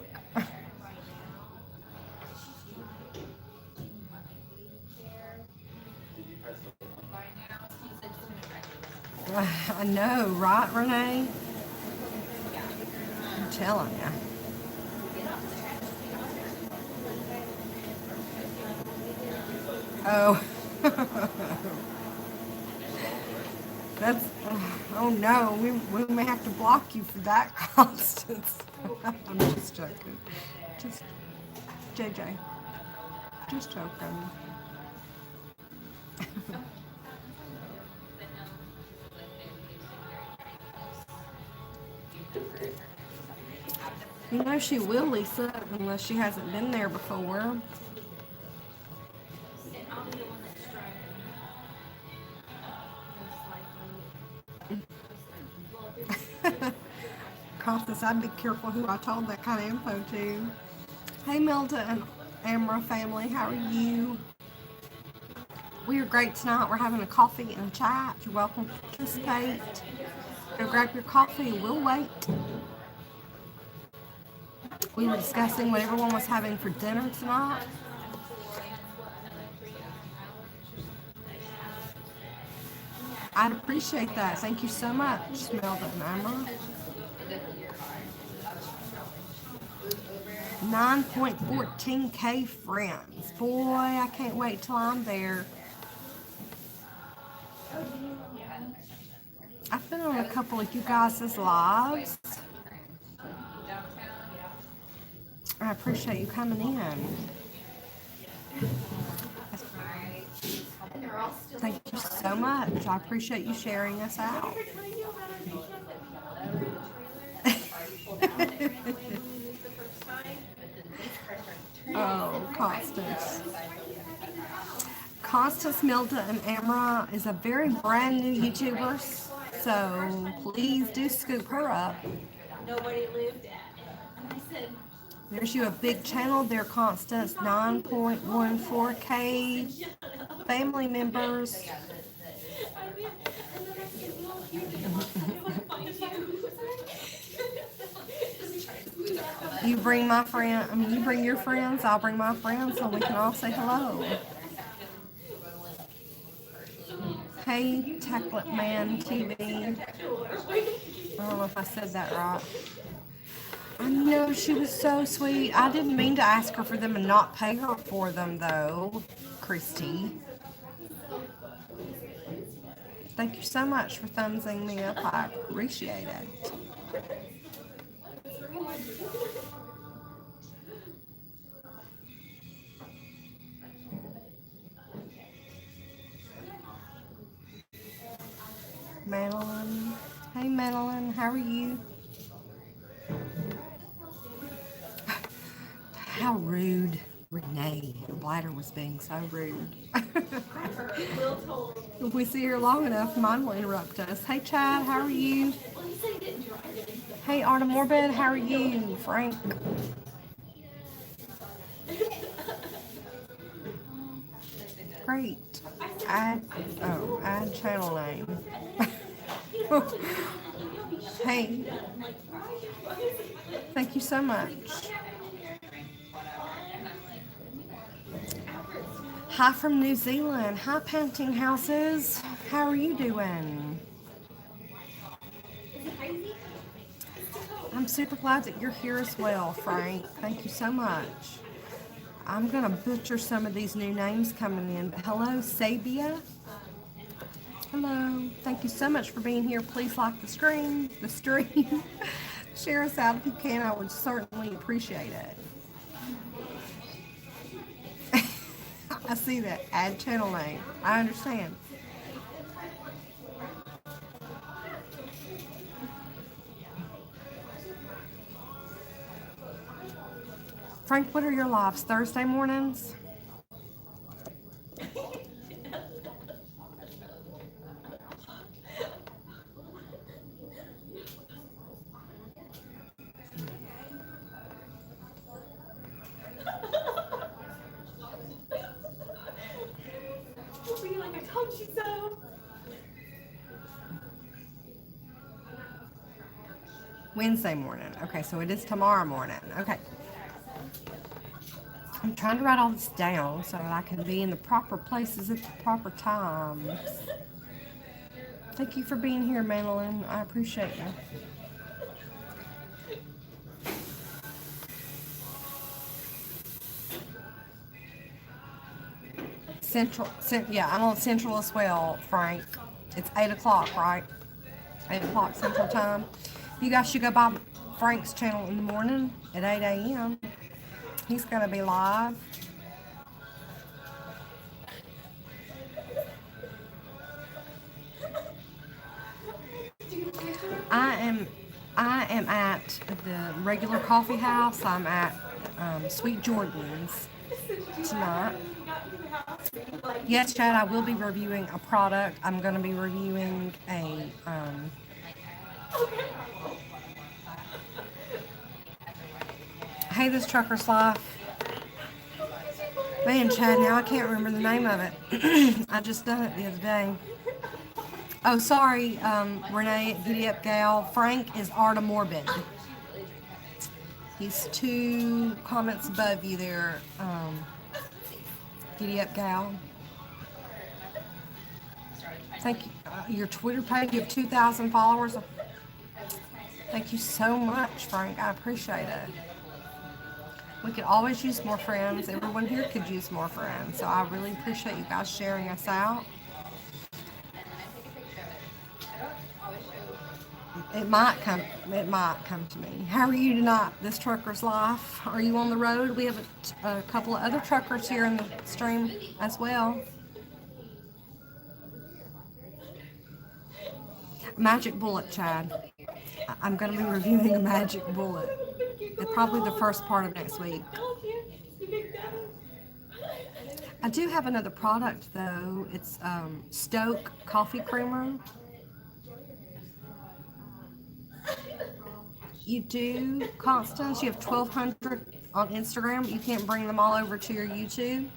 I know, right, Renee? I'm telling you. Oh. That's, oh no, we may have to block you for that, Constance. I'm just joking. Just, JJ, just joking. You know she will, Lisa, unless she hasn't been there before. And I'm the one that's driving. Constance, I'd be careful who I told that kind of info to. Hey, Milda and Amra family, how are you? We are great tonight. We're having a coffee and a chat. You're welcome to participate. Go grab your coffee. We'll wait. We were discussing what everyone was having for dinner tonight. I'd appreciate that. Thank you so much, Melda and Amra. 9.14K friends. Boy, I can't wait till I'm there. I've been on a couple of you guys' lives. I appreciate you coming in. Thank you so much. I appreciate you sharing us out. Oh, Constance. Constance, Milda, and Amra is a very brand new YouTuber, so please do scoop her up. Nobody lived at. And I said, There's you a big channel there, Constance. 9.14K family members. I mean, and then I said, well, you didn't want to find you. You bring my friend, I mean, you bring your friends, I'll bring my friends, so we can all say hello. Hey, Techlet Man TV. I don't know if I said that right. I know, she was so sweet. I didn't mean to ask her for them and not pay her for them, though, Christy. Thank you so much for thumbsing me up. I appreciate it. Madeline. Hey, Madeline. How are you? How rude. Renee Bladder was being so rude. If we see her long enough, mine will interrupt us. Hey, Chad. How are you? Hey, Arta Morbid. How are you? Frank. Great. Add channel name. Hey. Thank you so much. Hi from New Zealand. Hi, Panting Houses. How are you doing? I'm super glad that you're here as well, Frank. Thank you so much. I'm going to butcher some of these new names coming in. But hello, Sabia. Hello. Thank you so much for being here. Please like the stream. Share us out if you can. I would certainly appreciate it. I see that. Add channel name. I understand. Frank, what are your lives? Thursday mornings? like I told you so. Wednesday morning. Okay, so it is tomorrow morning. Okay. I'm trying to write all this down so that I can be in the proper places at the proper times. Thank you for being here, Madeline. I appreciate you. Yeah, I'm on Central as well, Frank. It's 8 o'clock, right? 8 o'clock Central Time. You guys should go by Frank's channel in the morning at 8 a.m. He's going to be live. I am at the regular coffee house. I'm at Sweet Jordan's tonight. Yes, Chad, I will be reviewing a product. I'm going to be reviewing a Hey, this trucker's life. Man, Chad, now I can't remember the name of it. I just done it the other day. Oh, sorry, Renee, Giddy Up Gal. Frank is Arta Morbid. He's 2 comments above you there, Giddy Up Gal. Thank you. Your Twitter page, you have 2,000 followers. Thank you so much, Frank. I appreciate it. We could always use more friends. Everyone here could use more friends. So I really appreciate you guys sharing us out. It might come to me. How are you tonight, this trucker's life? Are you on the road? We have a couple of other truckers here in the stream as well. Magic Bullet, Chad. I'm going to be reviewing a Magic Bullet. It's probably the first part of next week. I do have another product though. It's Stoke Coffee Creamer. You do, Constance? You have 1,200 on Instagram. You can't bring them all over to your YouTube?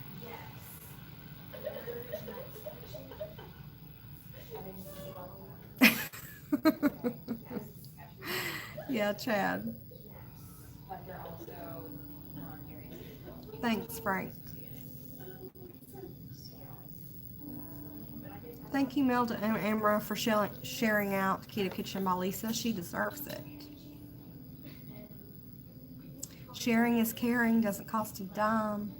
Yeah, Chad. Thanks, Frank. Thank you, Melda and Amra, for sharing out Keto Kitchen by Lisa. She deserves it. Sharing is caring, doesn't cost a dime.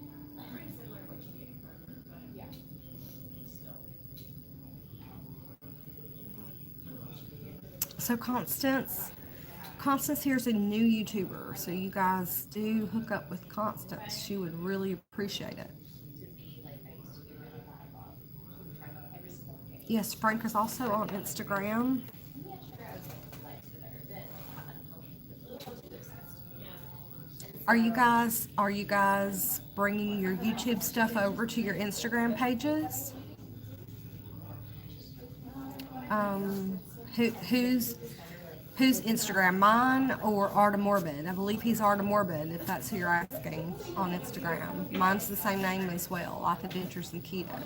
So Constance here's a new YouTuber, so you guys do hook up with Constance. She would really appreciate it. Yes, Frank is also on Instagram. Are you guys bringing your YouTube stuff over to your Instagram pages? Whose Instagram? Mine or Arta Morbid? I believe he's Arta Morbid, if that's who you're asking on Instagram. Mine's the same name as well, Life Adventures in Keto.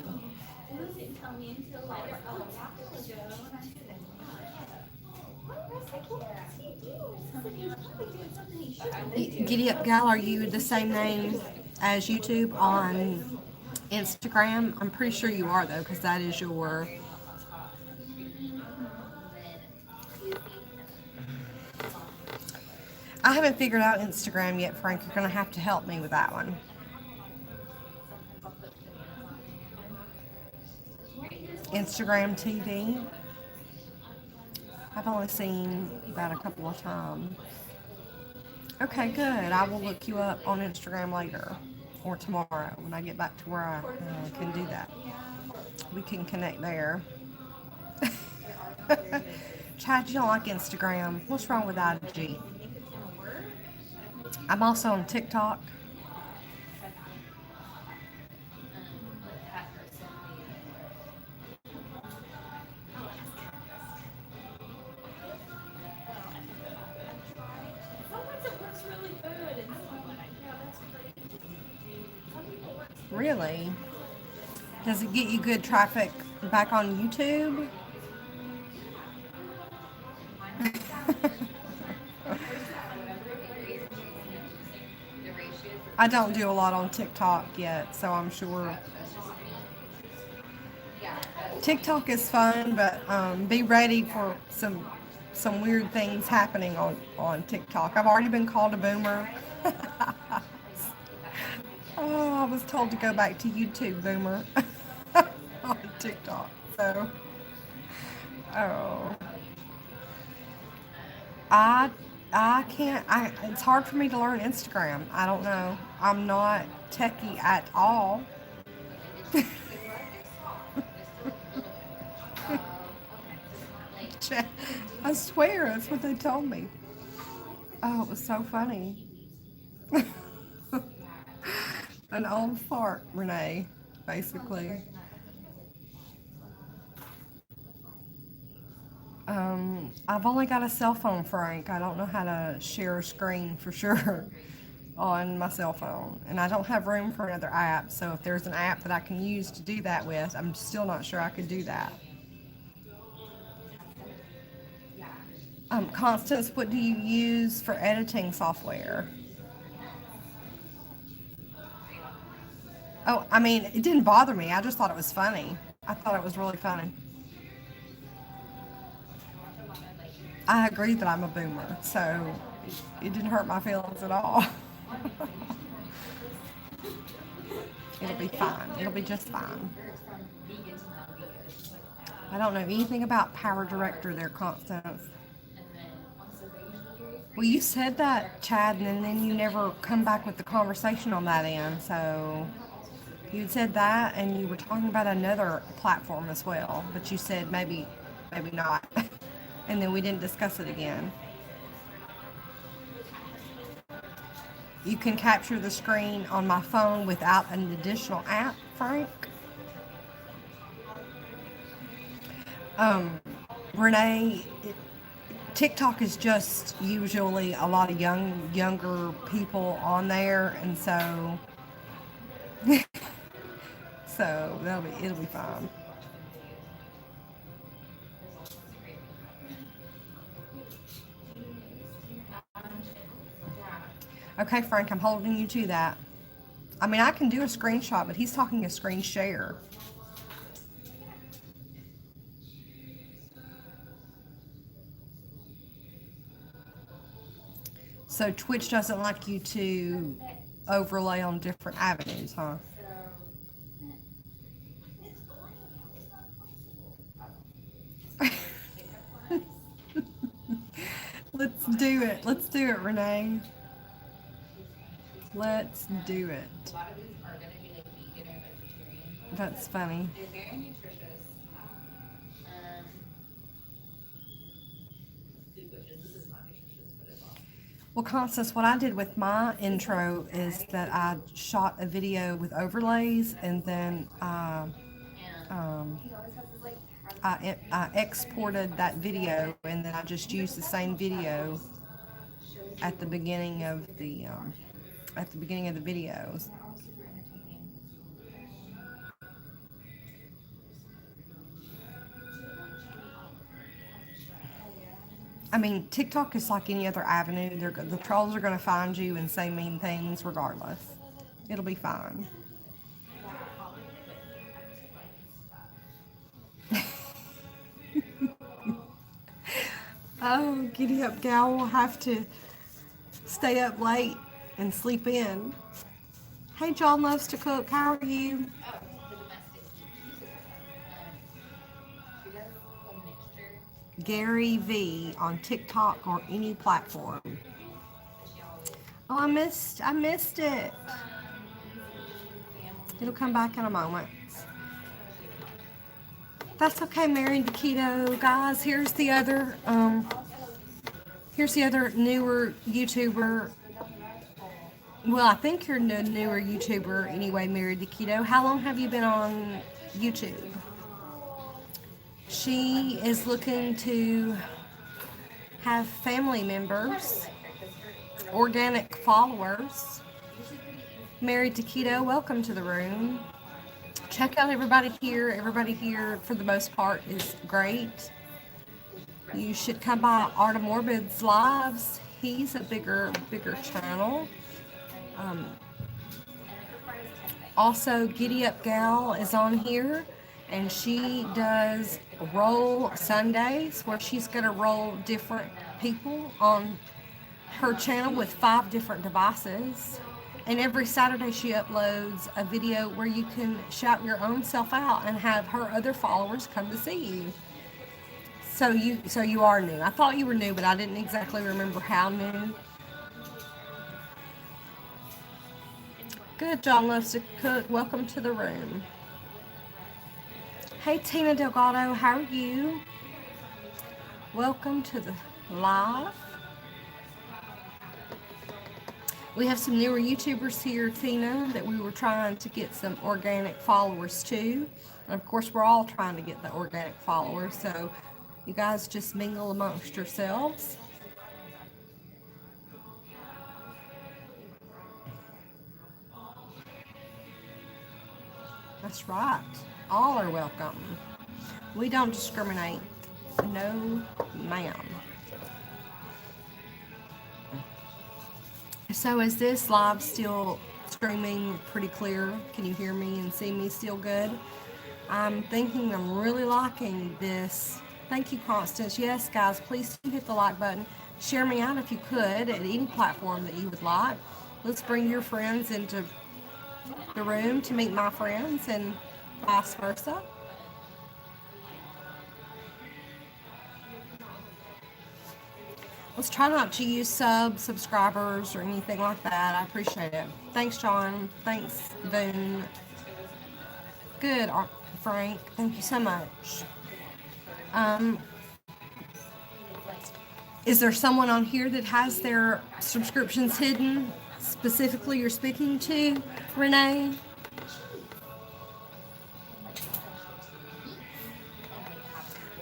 Giddy Up Gal, are you the same name as YouTube on Instagram? I'm pretty sure you are though, because that is your... I haven't figured out Instagram yet, Frank. You're going to have to help me with that one. Instagram TV. I've only seen that a couple of times. Okay, good. I will look you up on Instagram later or tomorrow when I get back to where I can do that. We can connect there. Chad, you don't like Instagram. What's wrong with IG? I'm also on TikTok. Really? Does it get you good traffic back on YouTube? I don't do a lot on TikTok yet, so I'm sure. TikTok is fun, but be ready for some weird things happening on TikTok. I've already been called a boomer. Oh, I was told to go back to YouTube, boomer, on TikTok. So, I can't. It's hard for me to learn Instagram. I don't know. I'm not techie at all. I swear, that's what they told me. Oh, it was so funny. An old fart, Renee, basically. I've only got a cell phone, Frank. I don't know how to share a screen for sure on my cell phone. And I don't have room for another app, so if there's an app that I can use to do that with, I'm still not sure I could do that. Constance, what do you use for editing software? Oh, I mean, it didn't bother me. I just thought it was funny. I thought it was really funny. I agree that I'm a boomer, so it didn't hurt my feelings at all. It'll be fine. It'll be just fine. I don't know anything about Power Director there, Constance. Well, you said that, Chad, and then you never come back with the conversation on that end. So you had said that, and you were talking about another platform as well, but you said maybe not, and then we didn't discuss it again. You can capture the screen on my phone without an additional app, Frank. Renee, TikTok is just usually a lot of younger people on there, and so it'll be fine. Okay, Frank, I'm holding you to that. I mean, I can do a screenshot, but he's talking a screen share. So Twitch doesn't like you to overlay on different avenues, huh? Let's do it. Let's do it, Renee. Let's do it. A lot of these are gonna be like vegan or vegetarian. That's funny. They're very nutritious. Food wishes. This is not nutritious, but it's awesome. Well, Constance, what I did with my intro is that I shot a video with overlays, and then I exported that video, and then I just used the same video at the beginning of the videos. I mean, TikTok is like any other avenue. The trolls are going to find you and say mean things regardless. It'll be fine. Oh, giddy up gal will have to stay up late and sleep in. Hey, John loves to cook. How are you? Oh, the domestic. She does a mixture. Gary V on TikTok or any platform. Oh, I missed it. It'll come back in a moment. That's okay, Married to Keto. Guys, here's the other newer YouTuber. Well, I think you're a newer YouTuber anyway, Married to Keto. How long have you been on YouTube? She is looking to have family members, organic followers. Married to Keto, welcome to the room. Check out everybody here. Everybody here, for the most part, is great. You should come by Art of Morbid's lives. He's a bigger channel. Also, Giddy Up Gal is on here, and she does roll Sundays, where she's going to roll different people on her channel with 5 different devices. And every Saturday she uploads a video where you can shout your own self out and have her other followers come to see you. So you are new. I thought you were new, but I didn't exactly remember how new. Good, John loves to cook. Welcome to the room. Hey, Tina Delgado, how are you? Welcome to the live. We have some newer YouTubers here, Tina, that we were trying to get some organic followers to. And of course, we're all trying to get the organic followers, so you guys just mingle amongst yourselves. That's right. All are welcome. We don't discriminate. No, ma'am. So is this live still streaming pretty clear? Can you hear me and see me still good? I'm thinking I'm really liking this. Thank you, Constance. Yes, guys, please do hit the like button. Share me out if you could at any platform that you would like. Let's bring your friends into the room to meet my friends and vice versa. Let's try not to use subscribers or anything like that. I appreciate it. Thanks, John. Thanks, Boone. Good, Frank. Thank you so much. Is there someone on here that has their subscriptions hidden? Specifically, you're speaking to, Renee?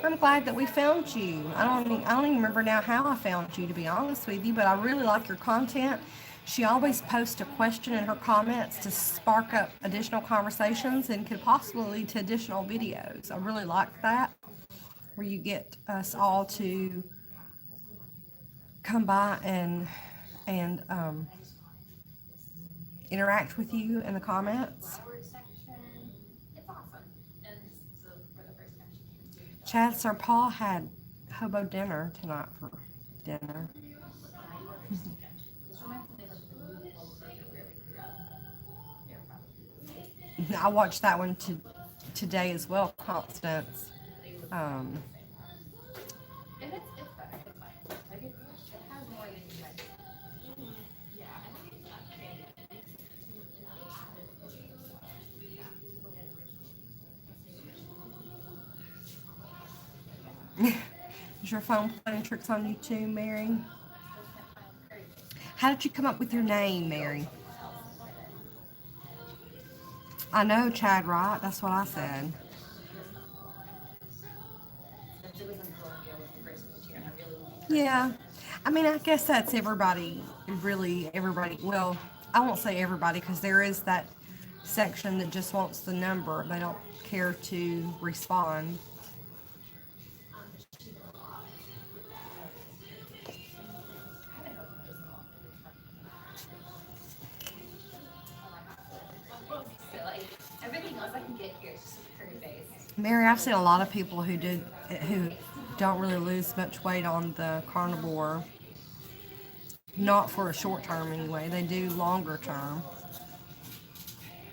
I'm glad that we found you. I don't even remember now how I found you, to be honest with you, but I really like your content. She always posts a question in her comments to spark up additional conversations and could possibly lead to additional videos. I really like that, where you get us all to come by and interact with you in the comments. It's awesome. And so for the first time she came to Chad Sir Paul had hobo dinner tonight for dinner. this reminds me of like the movie where we grew up. They're probably I watched that one today as well, Constance. and it's better. It's fine. Like it has more than you guys. Yeah, I think it's okay. Is your phone playing tricks on you too, Mary? How did you come up with your name, Mary? I know, Chad, right? That's what I said. Yeah. I mean, I guess that's everybody, really everybody. Well, I won't say everybody because there is that section that just wants the number. They don't care to respond. So like everything else I can get here is just a curry base. Mary, I've seen a lot of people who don't really lose much weight on the carnivore. Not for a short term anyway. They do longer term.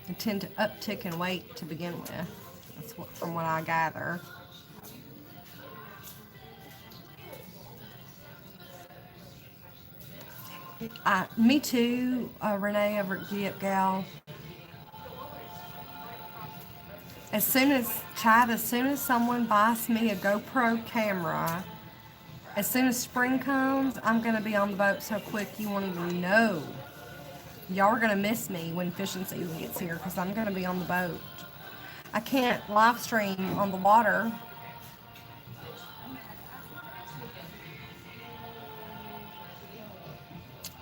They tend to uptick in weight to begin with. That's from what I gather. Me too, Renee over at Get Gal. As soon as someone buys me a GoPro camera, as soon as spring comes, I'm going to be on the boat so quick you won't even know. Y'all are going to miss me when fishing season gets here because I'm going to be on the boat. I can't live stream on the water.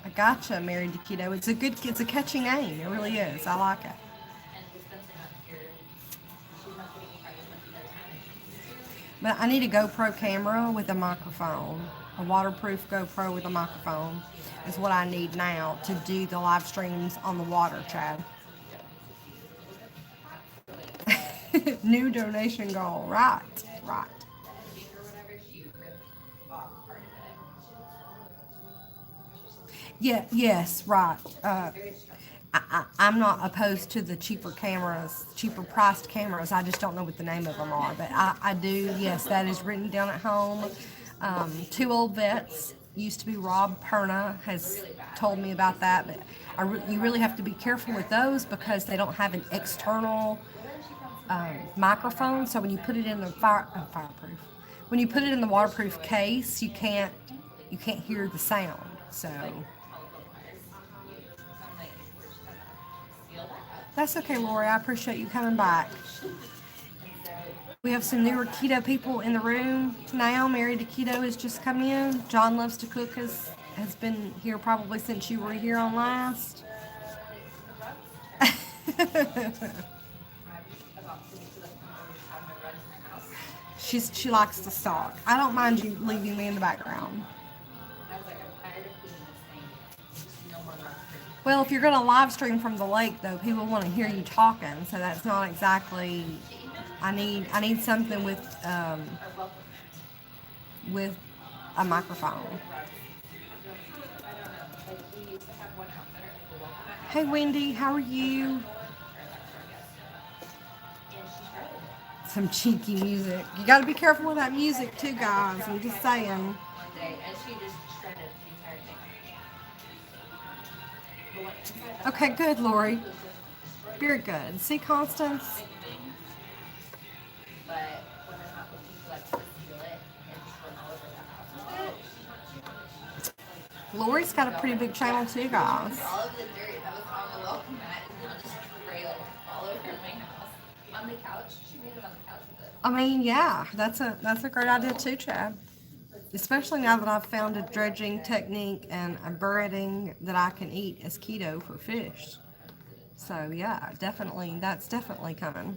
I gotcha, Mary DeKeto. It's a catchy name. It really is. I like it. And with Spencer not here, she's not taking part as much of their time. But I need a GoPro camera with a microphone. A waterproof GoPro with a microphone is what I need now to do the live streams on the water, Chad. New donation goal. Right. Or whatever, she ripped off part of it. Yeah, yes, right. Very strong. I'm not opposed to the cheaper priced cameras. I just don't know what the name of them are. But I do, yes, that is written down at home. Two old vets, used to be Rob Perna, has told me about that. But you really have to be careful with those because they don't have an external microphone. So when you put it in the fireproof, when you put it in the waterproof case, you can't hear the sound. So that's okay, Lori. I appreciate you coming back. We have some newer keto people in the room now. Married to Keto has just come in. John Loves to Cook has been here probably since you were here on last. She likes to stalk. I don't mind you leaving me in the background. Well, if you're going to live stream from the lake, though, people want to hear you talking, so that's not exactly. I need something with a microphone. Hey, Wendy, how are you? Some cheeky music. You got to be careful with that music too, guys. I'm just saying. Okay, good, Lori. Very good. See, Constance? Lori's got a pretty big channel too, guys. All of the dirt that was on the welcome mat is now just trailed all over my house. On the couch. She made it on the couch with it. I mean, yeah, that's a great idea too, Chad. Especially now that I've found a dredging technique and a breading that I can eat as keto for fish. So yeah, definitely, that's definitely coming.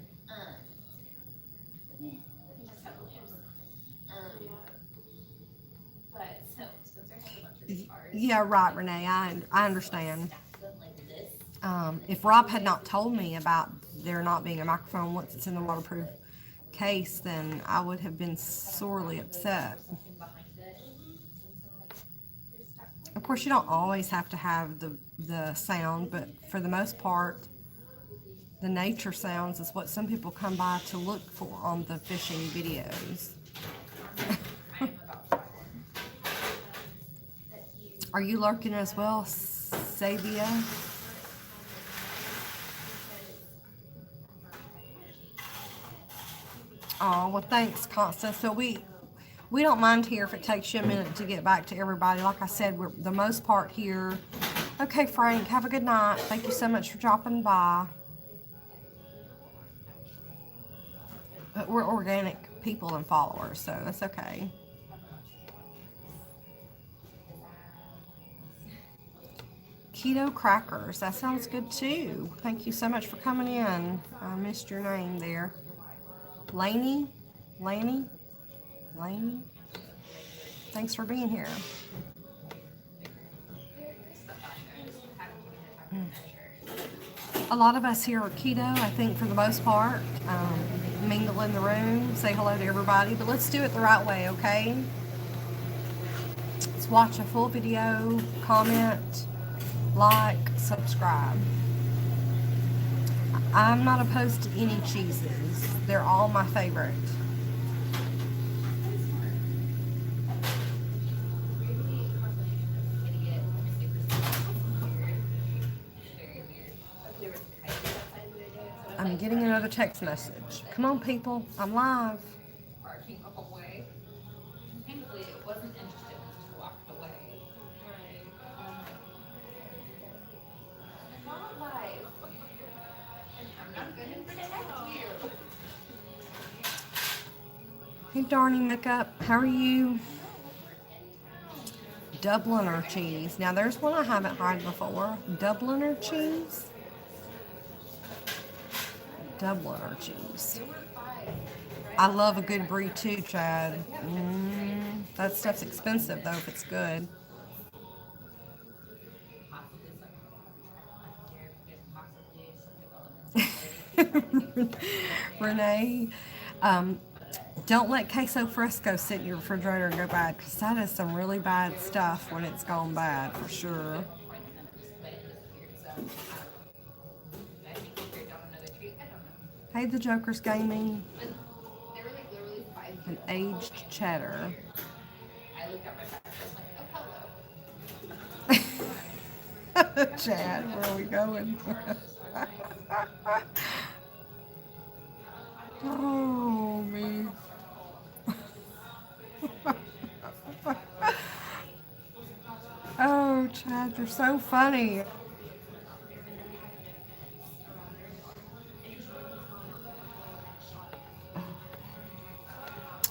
Yeah, right, Renee. I understand. If Rob had not told me about there not being a microphone once it's in the waterproof case, then I would have been sorely upset. Of course, you don't always have to have the sound, but for the most part, the nature sounds is what some people come by to look for on the fishing videos. Are you lurking as well, Sabia? Oh, well, thanks, Constance. So we don't mind here if it takes you a minute to get back to everybody. Like I said, we're the most part here. Okay, Frank, have a good night. Thank you so much for dropping by. But we're organic people and followers, so that's okay. Keto crackers, that sounds good too. Thank you so much for coming in. I missed your name there. Laney? Thanks for being here. A lot of us here are keto, I think, for the most part. Mingle in the room, say hello to everybody, but let's do it the right way, okay? Let's watch a full video, comment, like, subscribe. I'm not opposed to any cheeses. They're all my favorite. I'm getting another text message. Come on, people. I'm live. Barking away. Thankfully, it wasn't interested when she walked away. I'm not live. And I'm not going to protect you. Hey, darning makeup. How are you? Dubliner cheese. Now, there's one I haven't tried before. Dubliner cheese. Dubliner cheese. I love a good brie too, Chad. That stuff's expensive though if it's good. Renee, don't let queso fresco sit in your refrigerator and go bad, because that is some really bad stuff when it's gone bad for sure. Hey, the Joker's Gaming. An aged cheddar. I looked at my back, I was like, oh, hello. Chad, where are we going? Oh, me. Oh, Chad, you're so funny.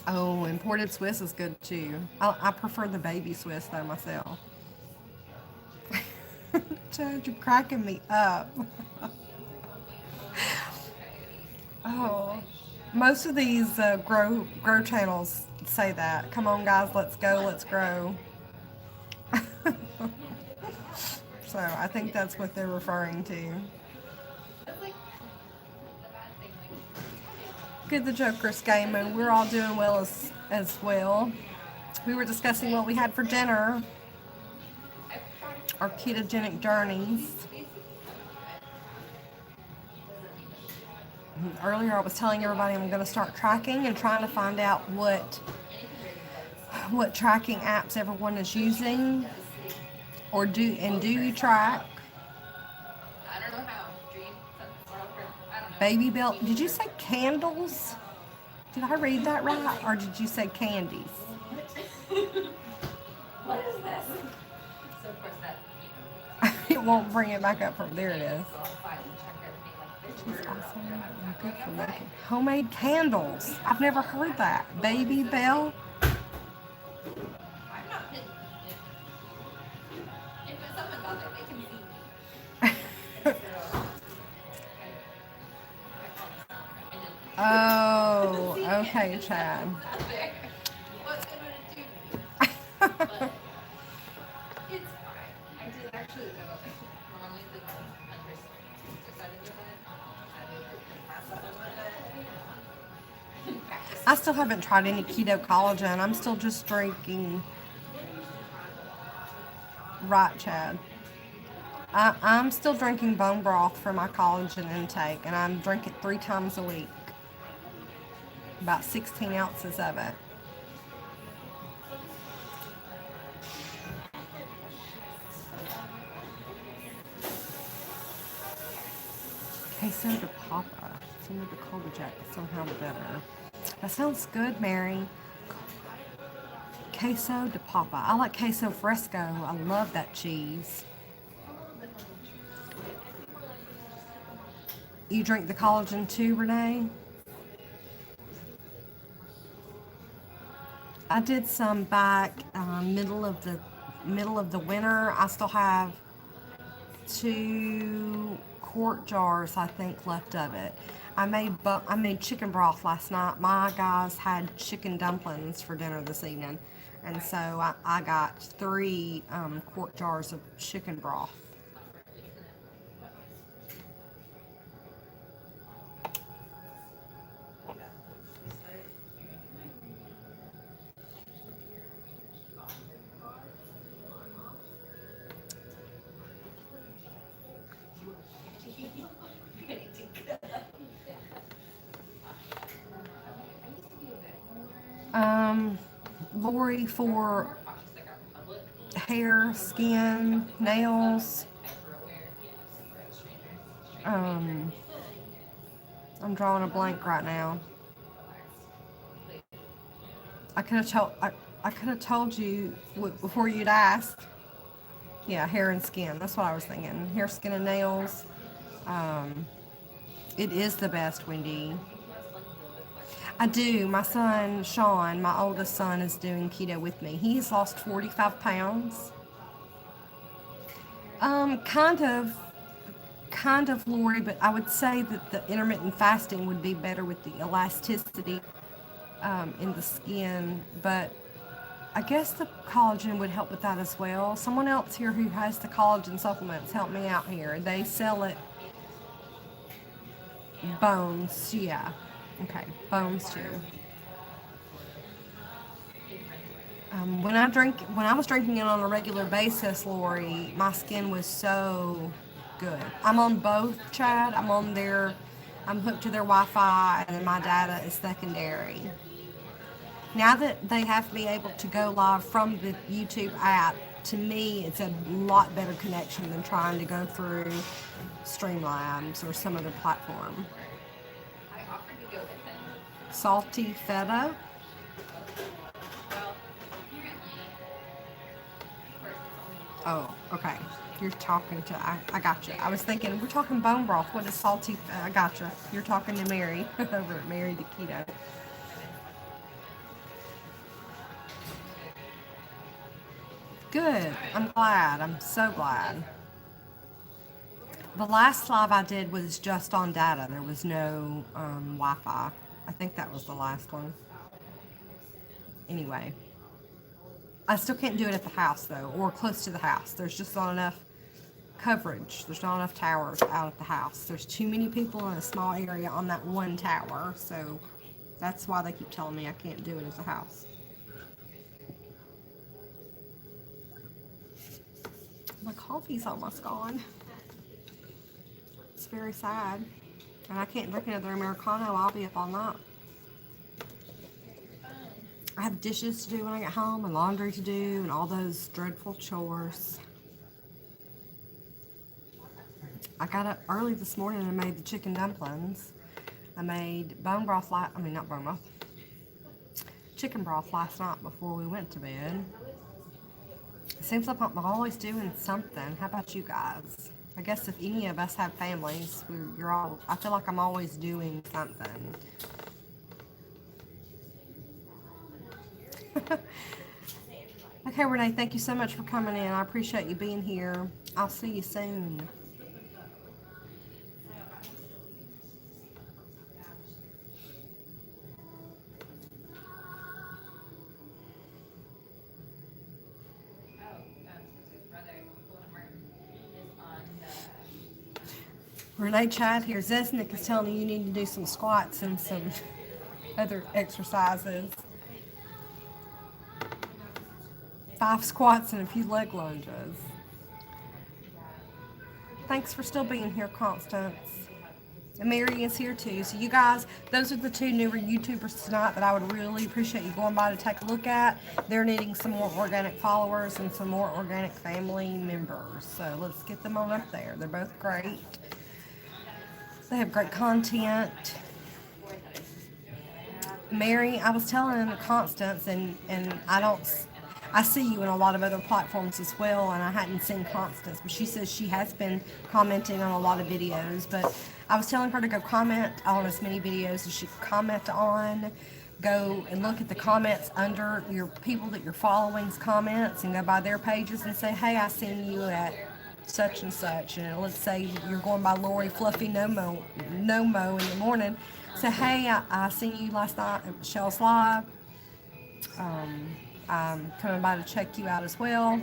Oh, imported Swiss is good too. I prefer the baby Swiss though myself. Chad, you're cracking me up. Oh, most of these grow channels say that. Come on, guys, let's go, let's grow. So I think that's what they're referring to. That's like the bad thing. Like, Good, the Joker's gaming. We're all doing well as well. We were discussing what we had for dinner, our ketogenic journeys. Earlier, I was telling everybody I'm going to start tracking and trying to find out what tracking apps everyone is using, or do you track? I don't know how. Dream, something, I don't know. Baby belt. Did you say candles? Did I read that right, or did you say candies? What is this? So of course that, It won't bring it back up from there. It is. I'll file and check everything like this. She's awesome. Good for making homemade candles. I've never heard that. Baby bell. I'm not hidden. If someone's out there, they can see me. Oh, okay, Chad. What's going to do? But it's fine. I did actually go. Normally the hunters decided to do that. I still haven't tried any keto collagen. I'm still just drinking. Right, Chad. I'm still drinking bone broth for my collagen intake, and I'm drinking 3 times a week. About 16 ounces of it. Queso de papa. Similar to Colby Jack, but somehow better. That sounds good, Mary. Queso de papa. I like queso fresco. I love that cheese. You drink the collagen too, Renee? I did some back middle of the winter. I still have 2 quart jars, I think, left of it. I made chicken broth last night. My guys had chicken dumplings for dinner this evening, and so I got 3 quart jars of chicken broth. Lori for hair, skin, nails. I'm drawing a blank right now. I could have told you before you'd asked. Yeah, hair and skin. That's what I was thinking. Hair, skin, and nails. It is the best, Wendy. I do. My son, Sean, my oldest son, is doing keto with me. He's lost 45 pounds. Kind of, Lori, but I would say that the intermittent fasting would be better with the elasticity in the skin, but I guess the collagen would help with that as well. Someone else here who has the collagen supplements, help me out here. They sell it. Bones, yeah. Okay, bones too. When I was drinking it on a regular basis, Lori, my skin was so good. I'm on both, Chad. I'm hooked to their Wi-Fi, and then my data is secondary. Now that they have me able to go live from the YouTube app, to me, it's a lot better connection than trying to go through Streamlabs or some other platform. I offered to go with them. Salty feta. Well, apparently, of course, it's only Oh, okay. You're talking to, I got you. I was thinking, we're talking bone broth. What is salty? I got you. You're talking to Mary over at Mary the Keto. Good. I'm glad. I'm so glad. The last live I did was just on data. There was no Wi-Fi. I think that was the last one. Anyway, I still can't do it at the house though, or close to the house. There's just not enough coverage. There's not enough towers out at the house. There's too many people in a small area on that one tower, so that's why they keep telling me I can't do it at the house. My coffee's almost gone. It's very sad. And I can't drink another Americano. I'll be up all night. I have dishes to do when I get home and laundry to do and all those dreadful chores. I got up early this morning and made the chicken dumplings. I made bone broth, not bone broth, chicken broth last night before we went to bed. It seems like I'm always doing something. How about you guys? I guess if any of us have families, I feel like I'm always doing something. Okay, Renee, thank you so much for coming in. I appreciate you being here. I'll see you soon. Renee Chad here. Zesnik is telling you need to do some squats and some other exercises. 5 squats and a few leg lunges. Thanks for still being here, Constance. And Mary is here too. So you guys, those are the 2 newer YouTubers tonight that I would really appreciate you going by to take a look at. They're needing some more organic followers and some more organic family members. So let's get them on up there. They're both great. They have great content. Mary, I was telling Constance, and I see you in a lot of other platforms as well, and I hadn't seen Constance, but she says she has been commenting on a lot of videos. But I was telling her to go comment on as many videos as she could comment on. Go and look at the comments under your people that you're following's comments and go by their pages and say, hey, I seen you at such and such. And let's say you're going by Lori Fluffy No Mo in the morning. Say, hey, I seen you last night at Michelle's Live. I'm coming by to check you out as well.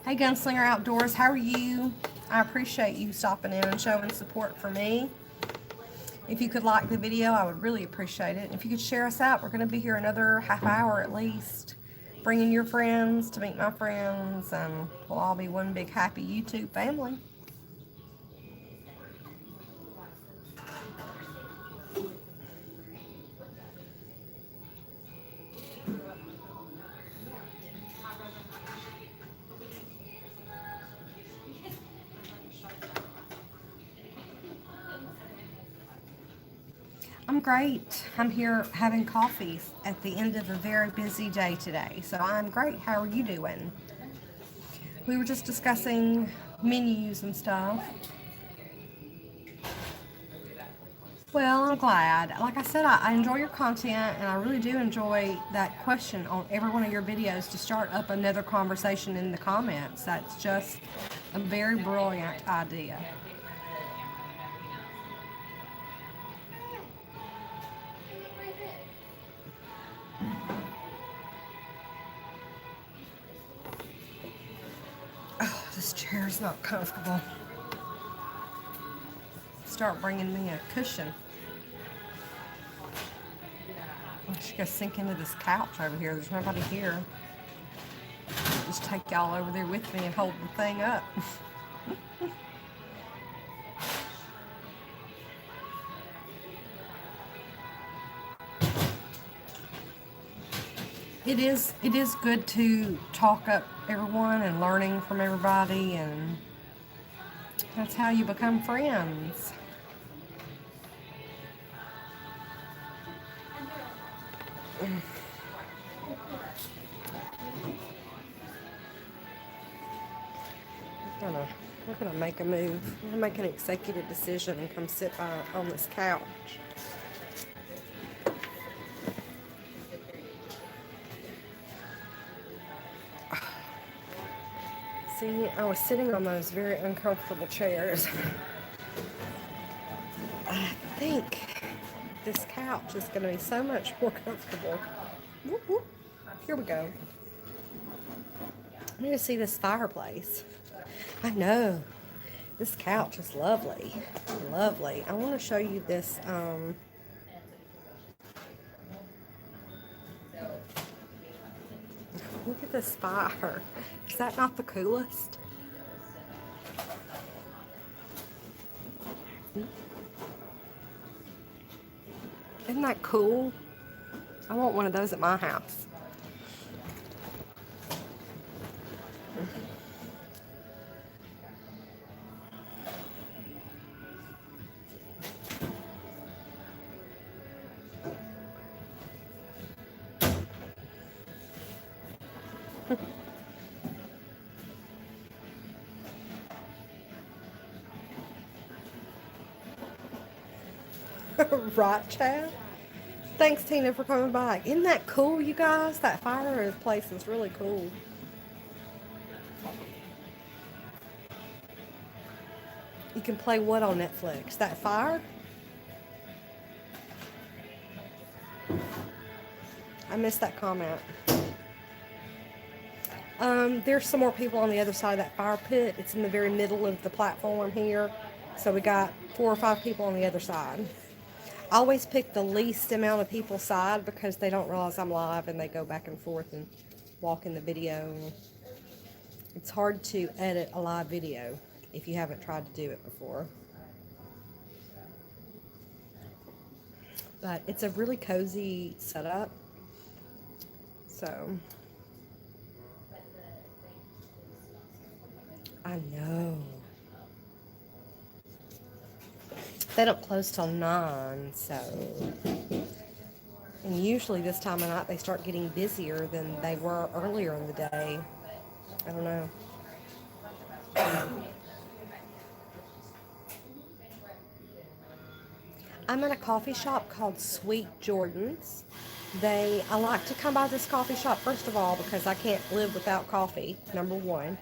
Hey, Gunslinger Outdoors, how are you? I appreciate you stopping in and showing support for me. If you could like the video, I would really appreciate it. If you could share us out, we're going to be here another half hour at least. Bringing your friends to meet my friends, and we'll all be one big happy YouTube family. I'm great. I'm here having coffee at the end of a very busy day today. So I'm great. How are you doing? We were just discussing menus and stuff. Well, I'm glad. Like I said, I enjoy your content, and I really do enjoy that question on every one of your videos to start up another conversation in the comments. That's just a very brilliant idea. Oh, this chair's not comfortable. Start bringing me a cushion. I should go sink into this couch over here. There's nobody here. Just take y'all over there with me and hold the thing up. It is good to talk up everyone and learning from everybody, and that's how you become friends. gonna, we're gonna make a move. We're gonna make an executive decision and come sit on this couch. See, I was sitting on those very uncomfortable chairs. I think this couch is gonna be so much more comfortable. Whoop, whoop. Here we go. I need to see this fireplace. I know. This couch is lovely. Lovely. I want to show you this. Look at this fire. Is that not the coolest? Isn't that cool? I want one of those at my house. Right, Chad? Thanks, Tina, for coming by. Isn't that cool, you guys? That fireplace is really cool. You can play what on Netflix? That fire? I missed that comment. There's some more people on the other side of that fire pit. It's in the very middle of the platform here. So we got 4 or 5 people on the other side. I always pick the least amount of people side because they don't realize I'm live and they go back and forth and walk in the video. It's hard to edit a live video if you haven't tried to do it before. But it's a really cozy setup. So, I know. They don't close till 9, so. And usually this time of night they start getting busier than they were earlier in the day. I don't know. I'm at a coffee shop called Sweet Jordan's. I like to come by this coffee shop, first of all, because I can't live without coffee, number 1.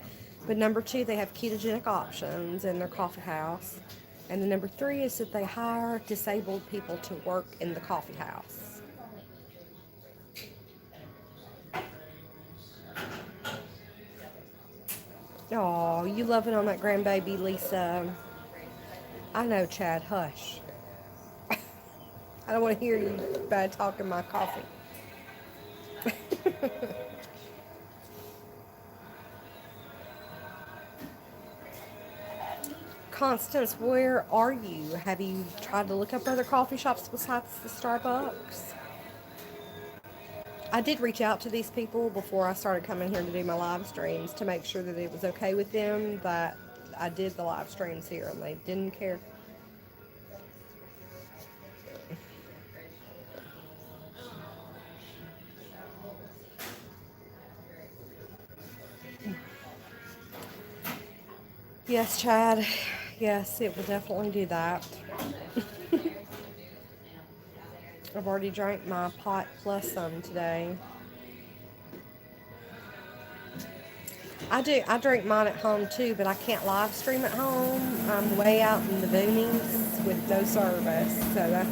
But number 2, they have ketogenic options in their coffee house. And the number 3 is that they hire disabled people to work in the coffee house. Oh, you loving on that grandbaby, Lisa. I know, Chad, hush. I don't want to hear you bad talking my coffee. Constance, where are you? Have you tried to look up other coffee shops besides the Starbucks? I did reach out to these people before I started coming here to do my live streams to make sure that it was okay with them that I did the live streams here, and they didn't care. Yes, Chad. Yes, it will definitely do that. I've already drank my pot plus some today. I drink mine at home too, but I can't live stream at home. I'm way out in the boonies with no service. So that's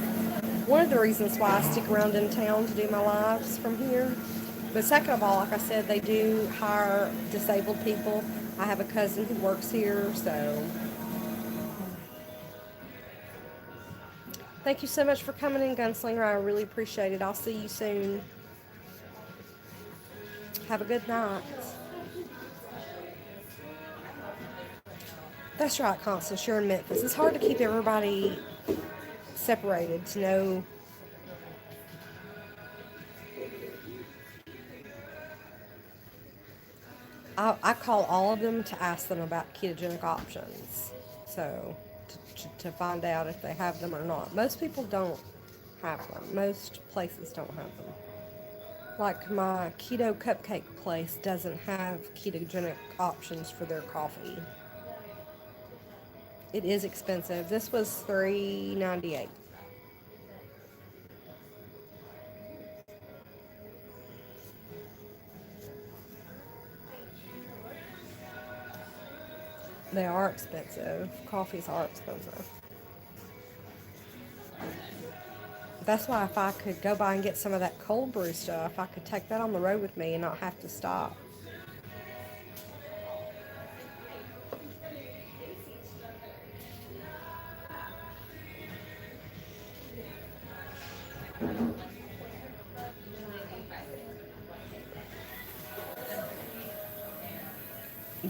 one of the reasons why I stick around in town to do my lives from here. But second of all, like I said, they do hire disabled people. I have a cousin who works here, so. Thank you so much for coming in, Gunslinger. I really appreciate it. I'll see you soon. Have a good night. That's right, Constance. You're in Memphis. It's hard to keep everybody separated to know. I call all of them to ask them about ketogenic options. So, to find out if they have them or not. Most people don't have them. Most places don't have them. Like my keto cupcake place doesn't have ketogenic options for their coffee. It is expensive. This was $3.98. They are expensive. Coffees are expensive. That's why if I could go by and get some of that cold brew stuff, I could take that on the road with me and not have to stop.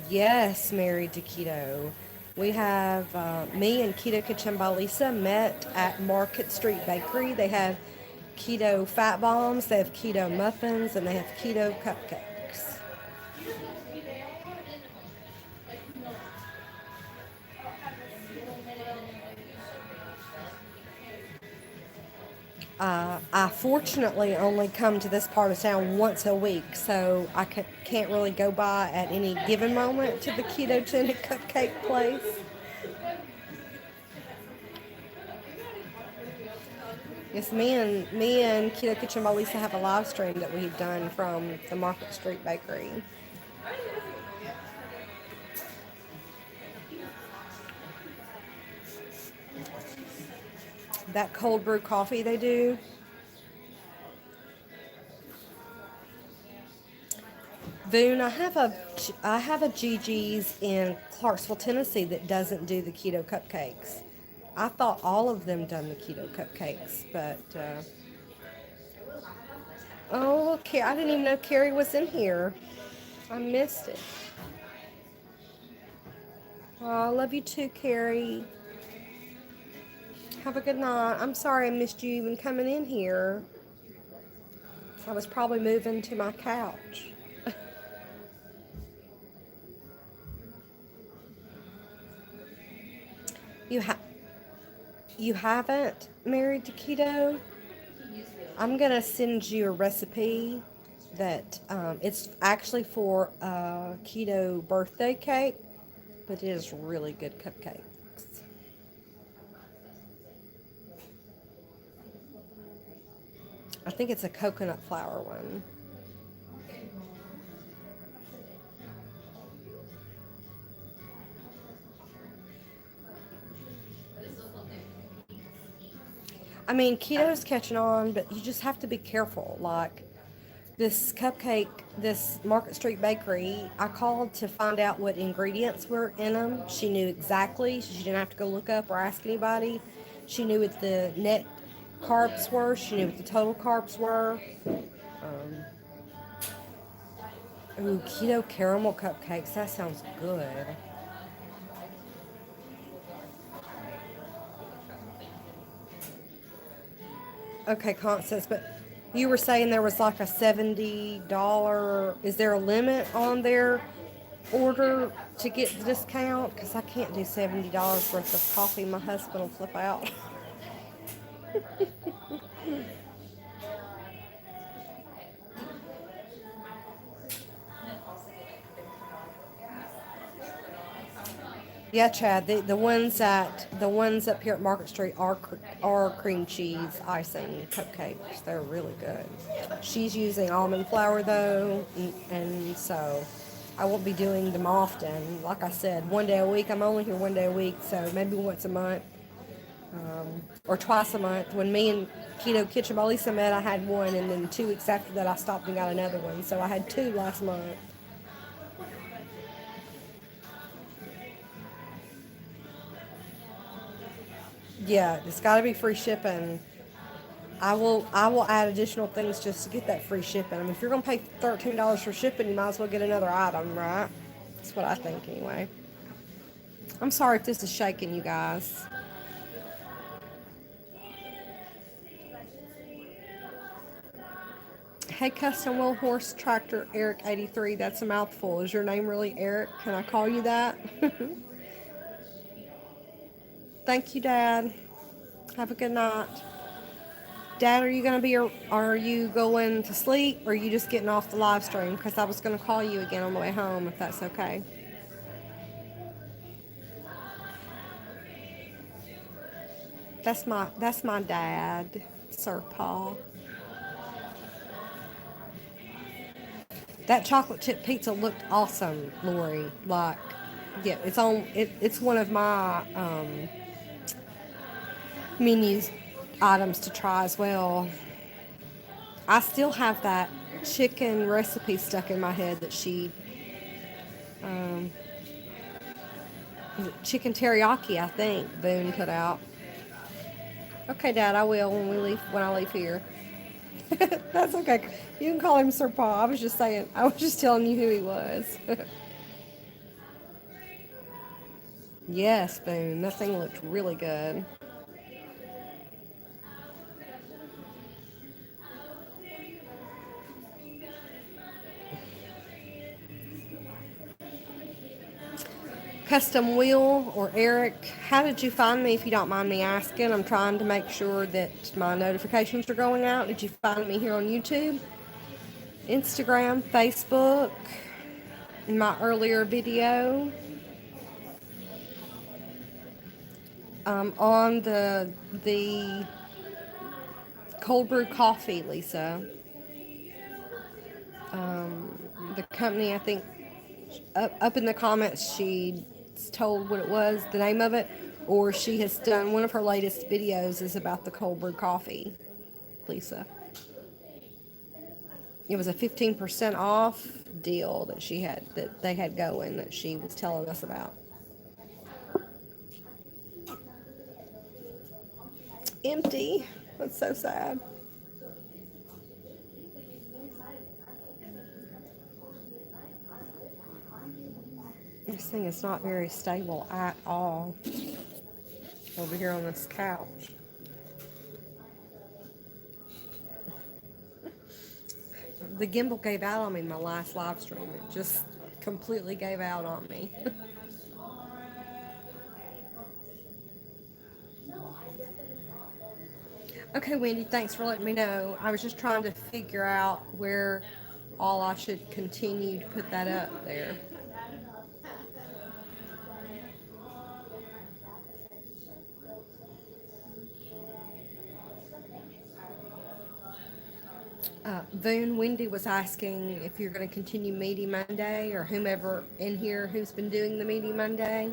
Yes, married to keto. We have me and Keto Kitchen by Lisa met at Market Street Bakery. They have keto fat bombs, they have keto muffins, and they have keto cupcakes. I fortunately only come to this part of town once a week, so I can't really go by at any given moment to the ketogenic cupcake place. Yes, me and Keto Kitchen by Lisa have a live stream that we've done from the Market Street Bakery. That cold brew coffee they do. Boone, I have a Gigi's in Clarksville, Tennessee that doesn't do the keto cupcakes. I thought all of them done the keto cupcakes, but oh, okay, I didn't even know Carrie was in here. I missed it. Oh, I love you too, Carrie. Have a good night. I'm sorry I missed you even coming in here. I was probably moving to my couch. You ha you haven't married to keto? I'm gonna send you a recipe that it's actually for a keto birthday cake, but it is really good cupcakes. I think it's a coconut flour one. I mean, keto's catching on, but you just have to be careful. Like this cupcake, this Market Street Bakery, I called to find out what ingredients were in them. She knew exactly. She didn't have to go look up or ask anybody. She knew what the net carbs were. She knew what the total carbs were. Ooh, keto caramel cupcakes. That sounds good. Okay, Constance, but you were saying there was like a $70. Is there a limit on their order to get the discount? Because I can't do $70 worth of coffee. My husband will flip out. Yeah, Chad. The ones up here at Market Street are cream cheese icing cupcakes. They're really good. She's using almond flour though, and so I won't be doing them often. Like I said, one day a week. I'm only here one day a week, so maybe once a month or twice a month. When me and Keto Kitchen by Lisa met, I had one, and then 2 weeks after that, I stopped and got another one. So I had two last month. Yeah, it's got to be free shipping. I will add additional things just to get that free shipping. I mean, if you're gonna pay $13 for shipping, you might as well get another item, right? That's what I think anyway. I'm sorry if this is shaking, you guys. Hey, Custom Wheel Horse Tractor Eric 83. That's a mouthful. Is your name really Eric? Can I call you that? Thank you, Dad. Have a good night. Dad, are you going to sleep, or are you just getting off the live stream? Because I was going to call you again on the way home, if that's okay. That's my dad, Sir Paul. That chocolate chip pizza looked awesome, Lori. Like, yeah, it's one of my menus items to try as well. I still have that chicken recipe stuck in my head that chicken teriyaki, I think Boone put out. Okay, Dad, I will when I leave here. That's okay. You can call him Sir Paul. I was just telling you who he was. Yes, Boone. That thing looked really good. Custom Wheel or Eric, how did you find me if you don't mind me asking? I'm trying to make sure that my notifications are going out. Did you find me here on YouTube, Instagram, Facebook, in my earlier video? On the cold brew coffee, Lisa. The company, I think, up in the comments, she told what it was, the name of it, or she has done one of her latest videos is about the cold brew coffee, Lisa. It was a 15% off deal that they had going that she was telling us about. Empty. That's so sad. This thing is not very stable at all over here on this couch. The gimbal gave out on me my last live stream. It just completely gave out on me. Okay, Wendy, thanks for letting me know. I was just trying to figure out where all I should continue to put that up there. Boone, Wendy was asking if you're going to continue Meaty Monday or whomever in here who's been doing the Meaty Monday.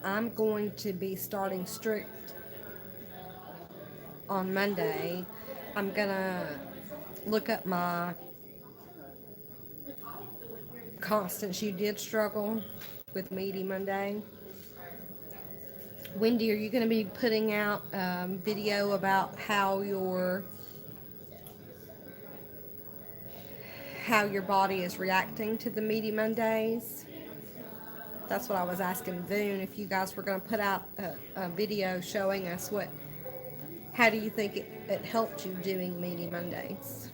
I'm going to be starting strict on Monday. I'm going to look up my Constance. You did struggle with Meaty Monday. Wendy, are you going to be putting out video about how your body is reacting to the Meaty Mondays? That's what I was asking Boone, if you guys were going to put out a video showing us how do you think it helped you doing Meaty Mondays?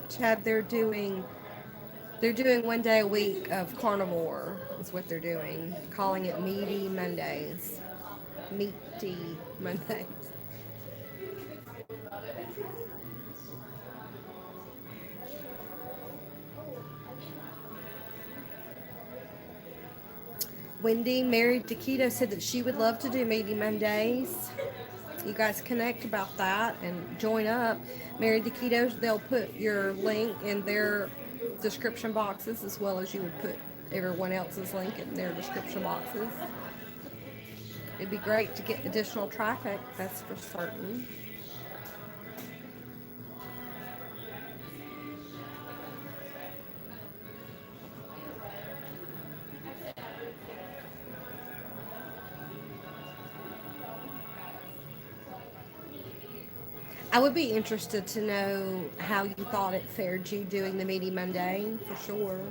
Chad, they're doing 1 day a week of carnivore is what they're doing, calling it Meaty Mondays. Meaty Mondays. Wendy, married to Keto, said that she would love to do Meaty Mondays. You guys connect about that and join up. Married to Keto, they'll put your link in their description boxes as well as you would put everyone else's link in their description boxes. It'd be great to get additional traffic, that's for certain. I would be interested to know how you thought it fared you doing the Meaty Monday, for sure.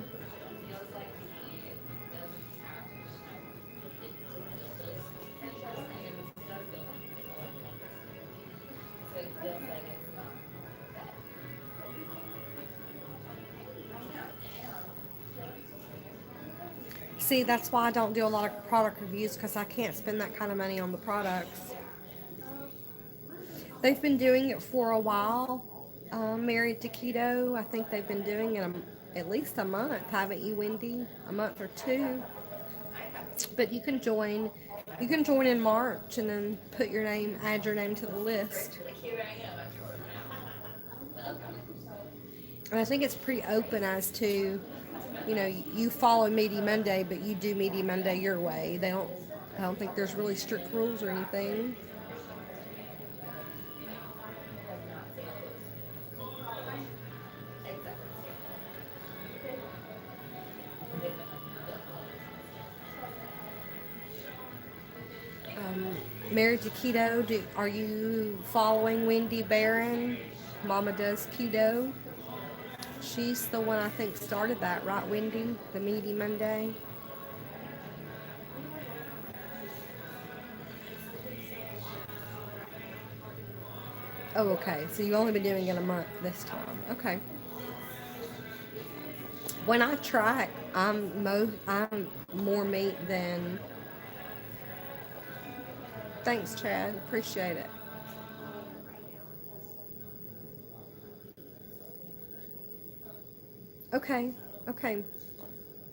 See, that's why I don't do a lot of product reviews, because I can't spend that kind of money on the products. They've been doing it for a while. Married to Keto. I think they've been doing it at least a month, haven't you, Wendy? A month or two. But you can join. You can join in March and then put your name, add your name to the list. And I think it's pretty open as to, you know, you follow Meaty Monday, but you do Meaty Monday your way. I don't think there's really strict rules or anything. Married to Keto, are you following Wendy Barron? Mama Does Keto. She's the one I think started that, right, Wendy? The Meaty Monday. Oh, okay. So you've only been doing it a month this time. Okay. When I track, I'm more meat than. Thanks, Chad. Appreciate it. Okay. Okay.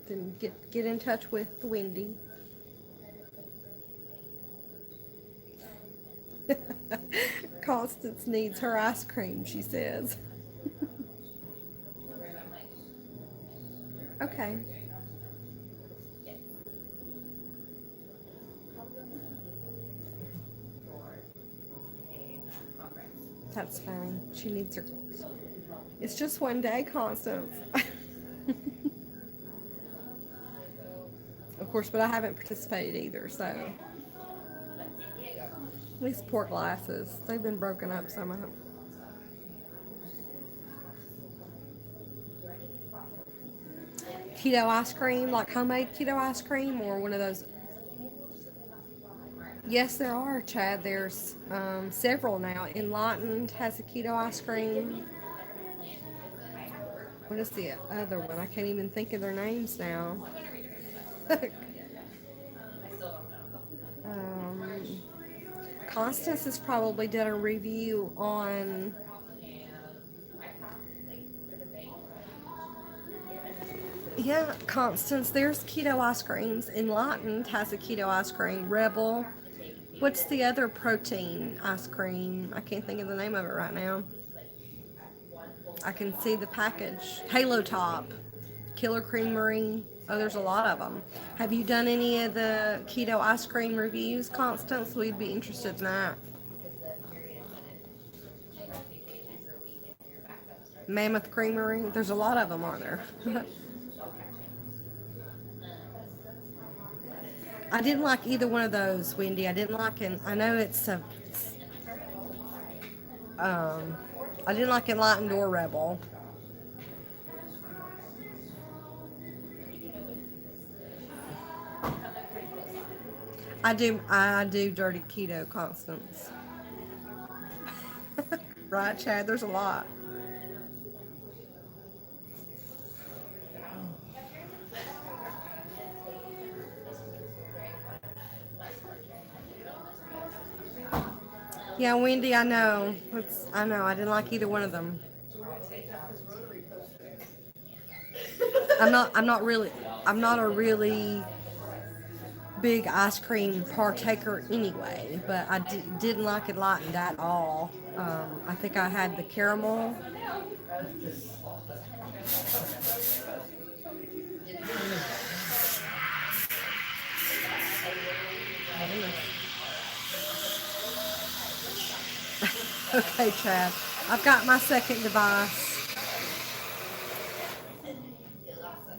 Then get in touch with Wendy. Constance needs her ice cream, she says. Okay. That's fine. She needs her. It's just one day, Constance. Of course, but I haven't participated either, so. These poor glasses, they've been broken up somehow. Keto ice cream, like homemade keto ice cream, or one of those. Yes, there are, Chad. There's several now. Enlightened has a keto ice cream. What is the other one? I can't even think of their names now. Constance has probably done a review on. Yeah, Constance, there's keto ice creams. Enlightened has a keto ice cream. Rebel. What's the other protein ice cream? I can't think of the name of it right now. I can see the package. Halo Top. Killer Creamery. Oh, there's a lot of them. Have you done any of the keto ice cream reviews, Constance? We'd be interested in that. Mammoth Creamery. There's a lot of them, aren't there? I didn't like either one of those, Wendy. I didn't like it. I know it's a. I didn't like Enlightened or Rebel. I do dirty keto, Constance. Right, Chad? There's a lot. Yeah, Wendy, I know. I know. I didn't like either one of them. I'm not a really big ice cream partaker anyway, but I didn't like it lightened at all. I think I had the caramel. Okay, Chad. I've got my second device.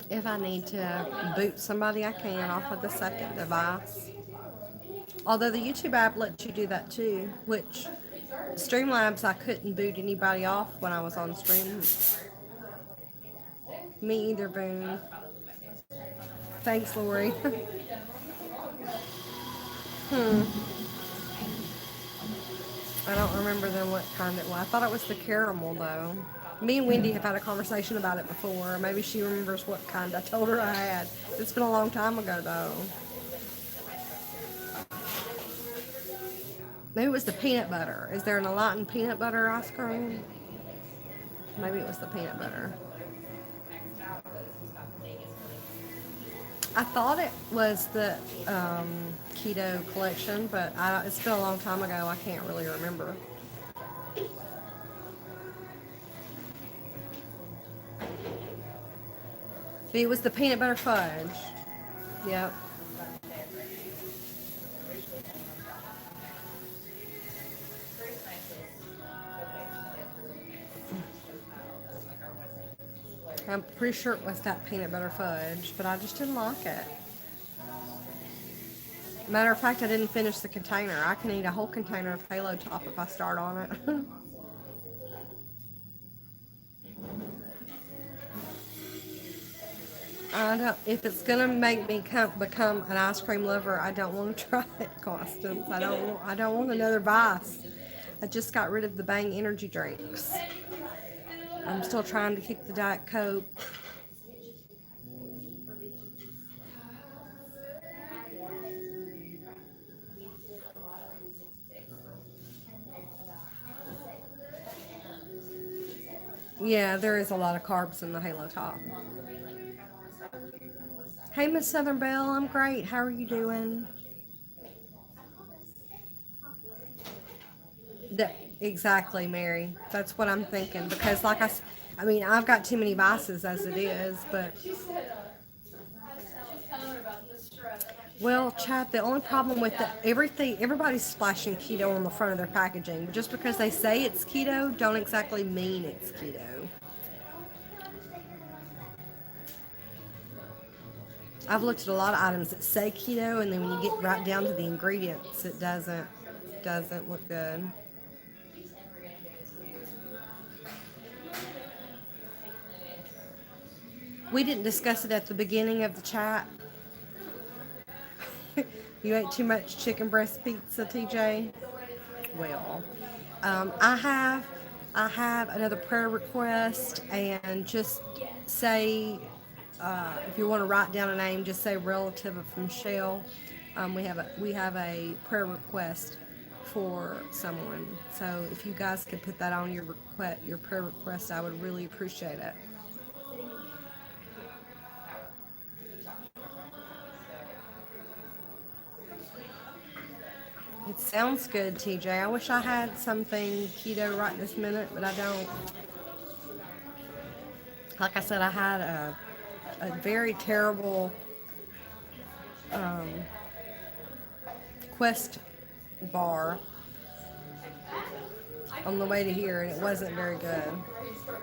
If I need to boot somebody, I can off of the second device. Although the YouTube app lets you do that too, which Streamlabs I couldn't boot anybody off when I was on stream. Me either, Boone. Thanks, Lori. I don't remember then what kind it was. I thought it was the caramel though. Me and Wendy have had a conversation about it before. Maybe she remembers what kind I told her I had. It's been a long time ago though. Maybe it was the peanut butter. Is there an Enlightened peanut butter ice cream? Maybe it was the peanut butter. I thought it was the keto collection, but it's been a long time ago. I can't really remember. But it was the peanut butter fudge. Yep. I'm pretty sure it was that peanut butter fudge, but I just didn't like it. Matter of fact, I didn't finish the container. I can eat a whole container of Halo Top if I start on it. I don't. If it's gonna make me become an ice cream lover, I don't want to try it, Constance. I don't. I don't want another vice. I just got rid of the Bang energy drinks. I'm still trying to kick the Diet Coke. Yeah, there is a lot of carbs in the Halo Top. Hey, Miss Southern Belle, I'm great. How are you doing? Exactly, Mary. That's what I'm thinking. Because, I mean, I've got too many vices as it is, but. She said, she's telling her about the stress. Well, Chad, the only problem with everybody's splashing keto on the front of their packaging. Just because they say it's keto, don't exactly mean it's keto. I've looked at a lot of items that say keto, and then when you get right down to the ingredients, it doesn't look good. We didn't discuss it at the beginning of the chat. You ate too much chicken breast pizza, TJ? Well, I have another prayer request, and just say, if you want to write down a name, just say relative of Michelle. We have a prayer request for someone. So if you guys could put that on your prayer request, I would really appreciate it. It sounds good, TJ. I wish I had something keto right this minute, but I don't. Like I said, I had a very terrible Quest bar on the way to here, and it wasn't very good.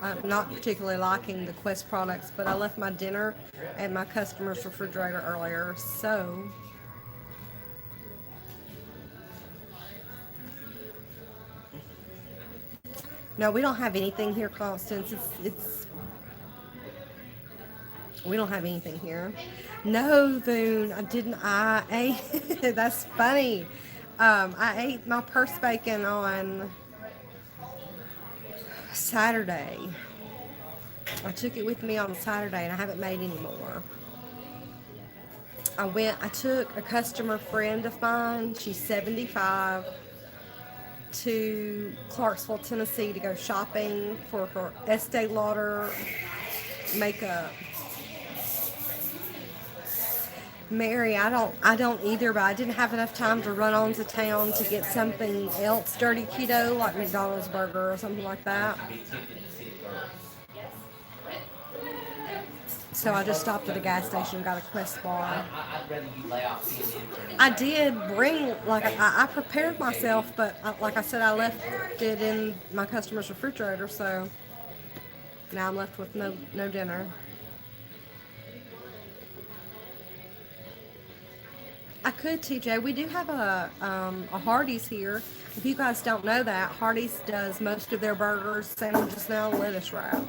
I'm not particularly liking the Quest products, but I left my dinner at my customer's refrigerator earlier, so. No, we don't have anything here, Constance. We don't have anything here. No, Voon, I didn't. I ate. That's funny. I ate my purse bacon on Saturday. I took it with me on Saturday, and I haven't made any more. I took a customer friend of mine. She's 75. To Clarksville, Tennessee to go shopping for her Estee Lauder makeup. Mary, I don't either, but I didn't have enough time to run on to town to get something else dirty keto, like McDonald's burger or something like that. So I just stopped at a gas station and got a Quest bar. I'd rather you lay off being an intern. I did bring, I prepared myself, but like I said, I left it in my customer's refrigerator, so now I'm left with no dinner. I could, TJ. We do have a Hardee's here. If you guys don't know that, Hardee's does most of their burgers, sandwiches now, lettuce wrapped.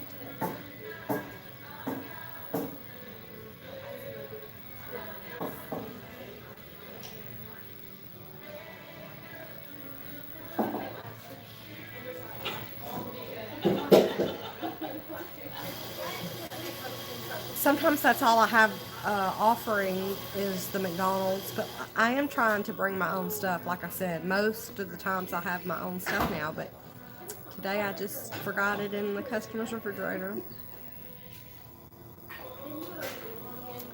Sometimes that's all I have offering is the McDonald's, but I am trying to bring my own stuff. Like I said, most of the times I have my own stuff now, but today I just forgot it in the customer's refrigerator.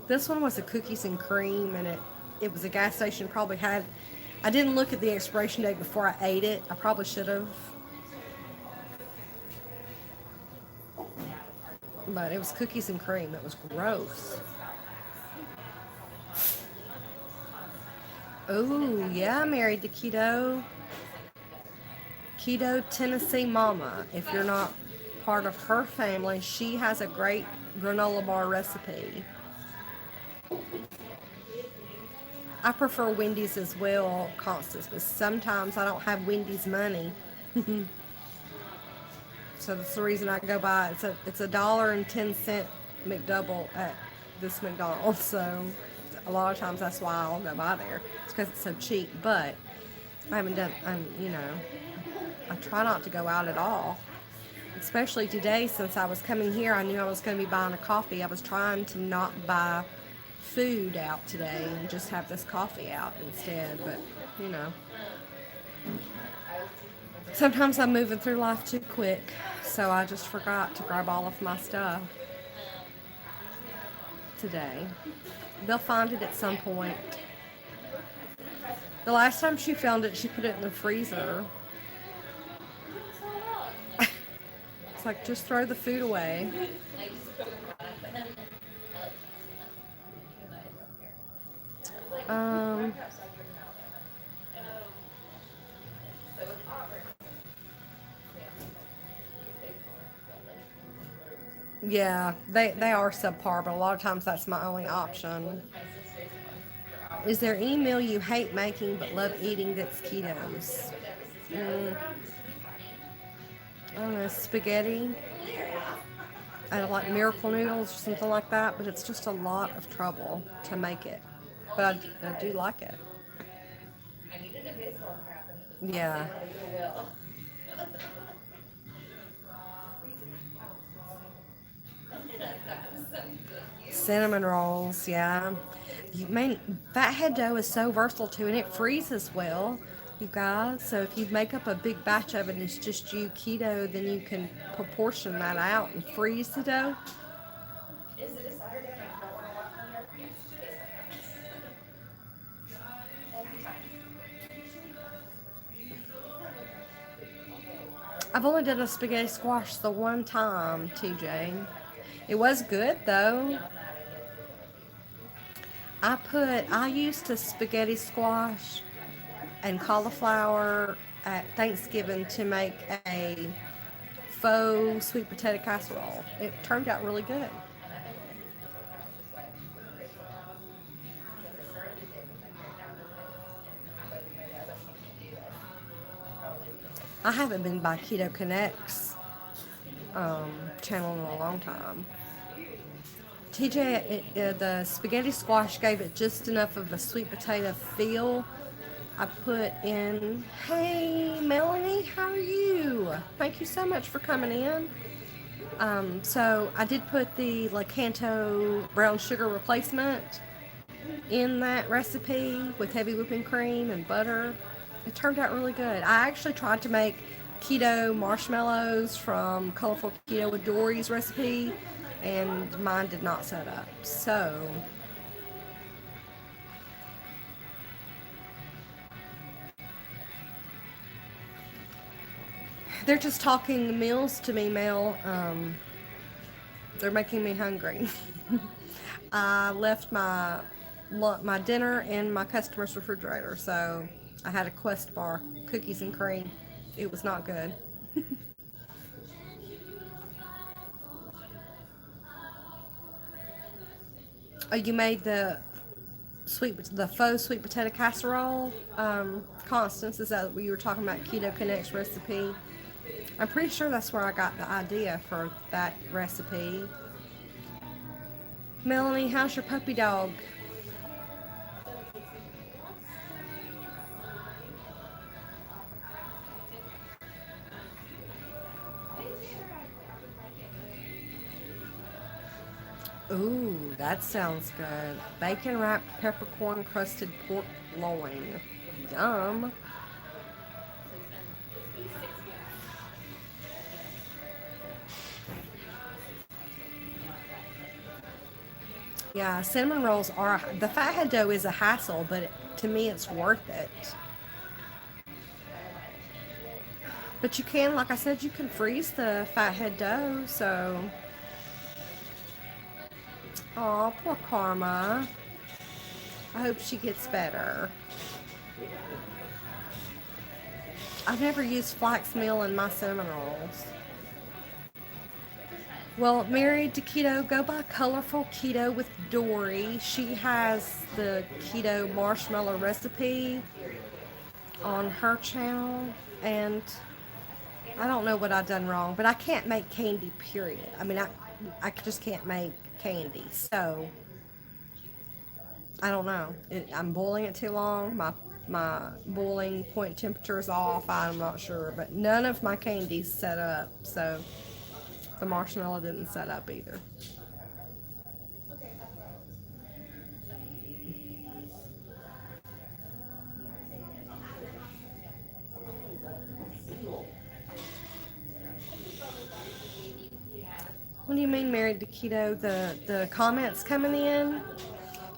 This one was a cookies and cream, and it was a gas station. Probably had. I didn't look at the expiration date before I ate it. I probably should have. But it was cookies and cream. It was gross. Oh, yeah, I'm married to Keto. Keto Tennessee Mama. If you're not part of her family, she has a great granola bar recipe. I prefer Wendy's as well, Constance, but sometimes I don't have Wendy's money. So that's the reason I go by. It's $1.10 McDouble at this McDonald's. So a lot of times that's why I'll go by there. It's because it's so cheap. But I haven't done. I try not to go out at all. Especially today, since I was coming here, I knew I was going to be buying a coffee. I was trying to not buy food out today and just have this coffee out instead. But sometimes I'm moving through life too quick, so I just forgot to grab all of my stuff today. They'll find it at some point. The last time she found it, she put it in the freezer. It's like, just throw the food away. Yeah, they are subpar, but a lot of times that's my only option. Is there any meal you hate making but love eating that's ketos? I don't know, spaghetti. I like miracle noodles or something like that, but it's just a lot of trouble to make it. But I do like it. Yeah. Cinnamon rolls, yeah. Fathead dough is so versatile too, and it freezes well, you guys. So if you make up a big batch of it and it's just you keto, then you can proportion that out and freeze the dough. I've only done a spaghetti squash the one time, TJ. It was good though. I used to spaghetti squash and cauliflower at Thanksgiving to make a faux sweet potato casserole. It turned out really good. I haven't been by Keto Connect's channel in a long time. TJ, the spaghetti squash gave it just enough of a sweet potato feel. I put in, hey Melanie, how are you? Thank you so much for coming in. So I did put the Lakanto brown sugar replacement in that recipe with heavy whipping cream and butter. It turned out really good. I actually tried to make keto marshmallows from Colorful Keto with Dory's recipe, and mine did not set up. So they're just talking meals to me, Mel. They're making me hungry. I left my dinner in my customer's refrigerator, so I had a Quest bar, cookies and cream. It was not good. Oh, you made the faux sweet potato casserole, Constance. Is that what you were talking about? Keto Connect's recipe. I'm pretty sure that's where I got the idea for that recipe. Melanie, how's your puppy dog? Ooh, that sounds good. Bacon wrapped peppercorn crusted pork loin. Yum. Yeah, cinnamon rolls are, the fathead dough is a hassle, but to me it's worth it. But you can, like I said, you can freeze the fathead dough, so. Aw, poor Karma. I hope she gets better. I've never used flax meal in my cinnamon rolls. Well, married to keto, go by Colorful Keto with Dory. She has the keto marshmallow recipe on her channel, and I don't know what I've done wrong, but I can't make candy, period. I mean, I just can't make candy, so I don't know. I'm boiling it too long. My boiling point temperature is off. I'm not sure, but none of my candies set up, so the marshmallow didn't set up either. What do you mean married to keto? The comments coming in?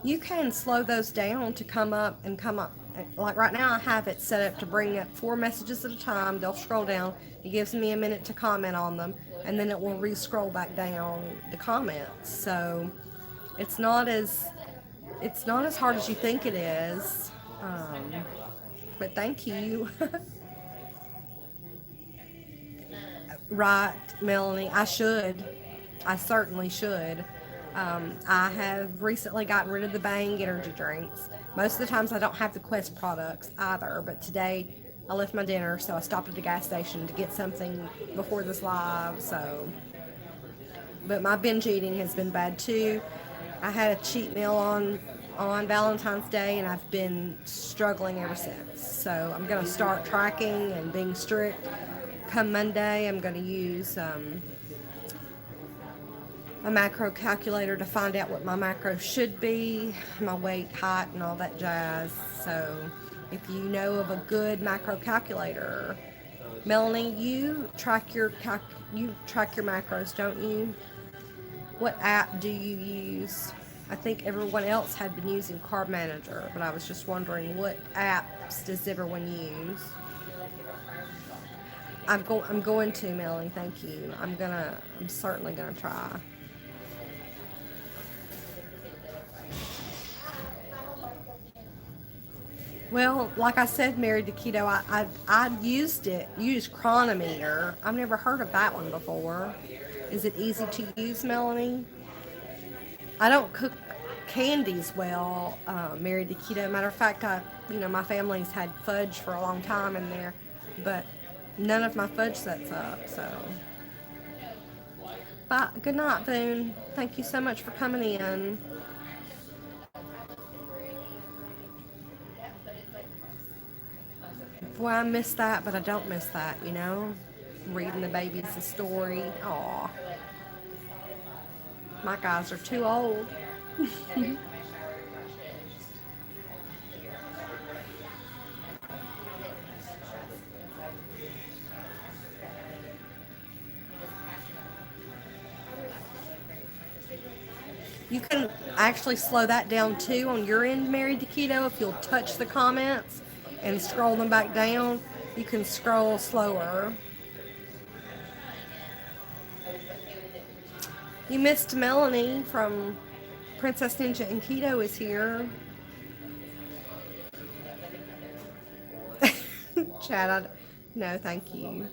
You can slow those down to come up and come up. Like right now, I have it set up to bring up 4 messages at a time. They'll scroll down. It gives me a minute to comment on them, and then it will re-scroll back down the comments. So it's not as hard as you think it is. But thank you. Right, Melanie. I should. I certainly should. I have recently gotten rid of the Bang energy drinks. Most of the times I don't have the Quest products either, but today I left my dinner, so I stopped at the gas station to get something before this live. So, but my binge eating has been bad too. I had a cheat meal on Valentine's Day, and I've been struggling ever since. So I'm gonna start tracking and being strict. Come Monday, I'm gonna use a macro calculator to find out what my macros should be, my weight, height, and all that jazz. So if you know of a good macro calculator, Melanie, you track your macros, don't you? What app do you use? I think everyone else had been using Carb Manager, but I was just wondering what apps does everyone use? I'm going to, Melanie. Thank you. I'm certainly gonna try. Well, like I said, married to keto, I used Chronometer. I've never heard of that one before. Is it easy to use, Melanie? I don't cook candies well, married to keto. Matter of fact, my family's had fudge for a long time in there, but none of my fudge sets up, so. Bye. Good night, Boone. Thank you so much for coming in. Boy, I miss that, but I don't miss that, Reading the babies a story. Aw. My guys are too old. You can actually slow that down too on your end, married to keto. If you'll touch the comments and scroll them back down, you can scroll slower. You missed Melanie from Princess Ninja and Keto is here. Chad, no, thank you.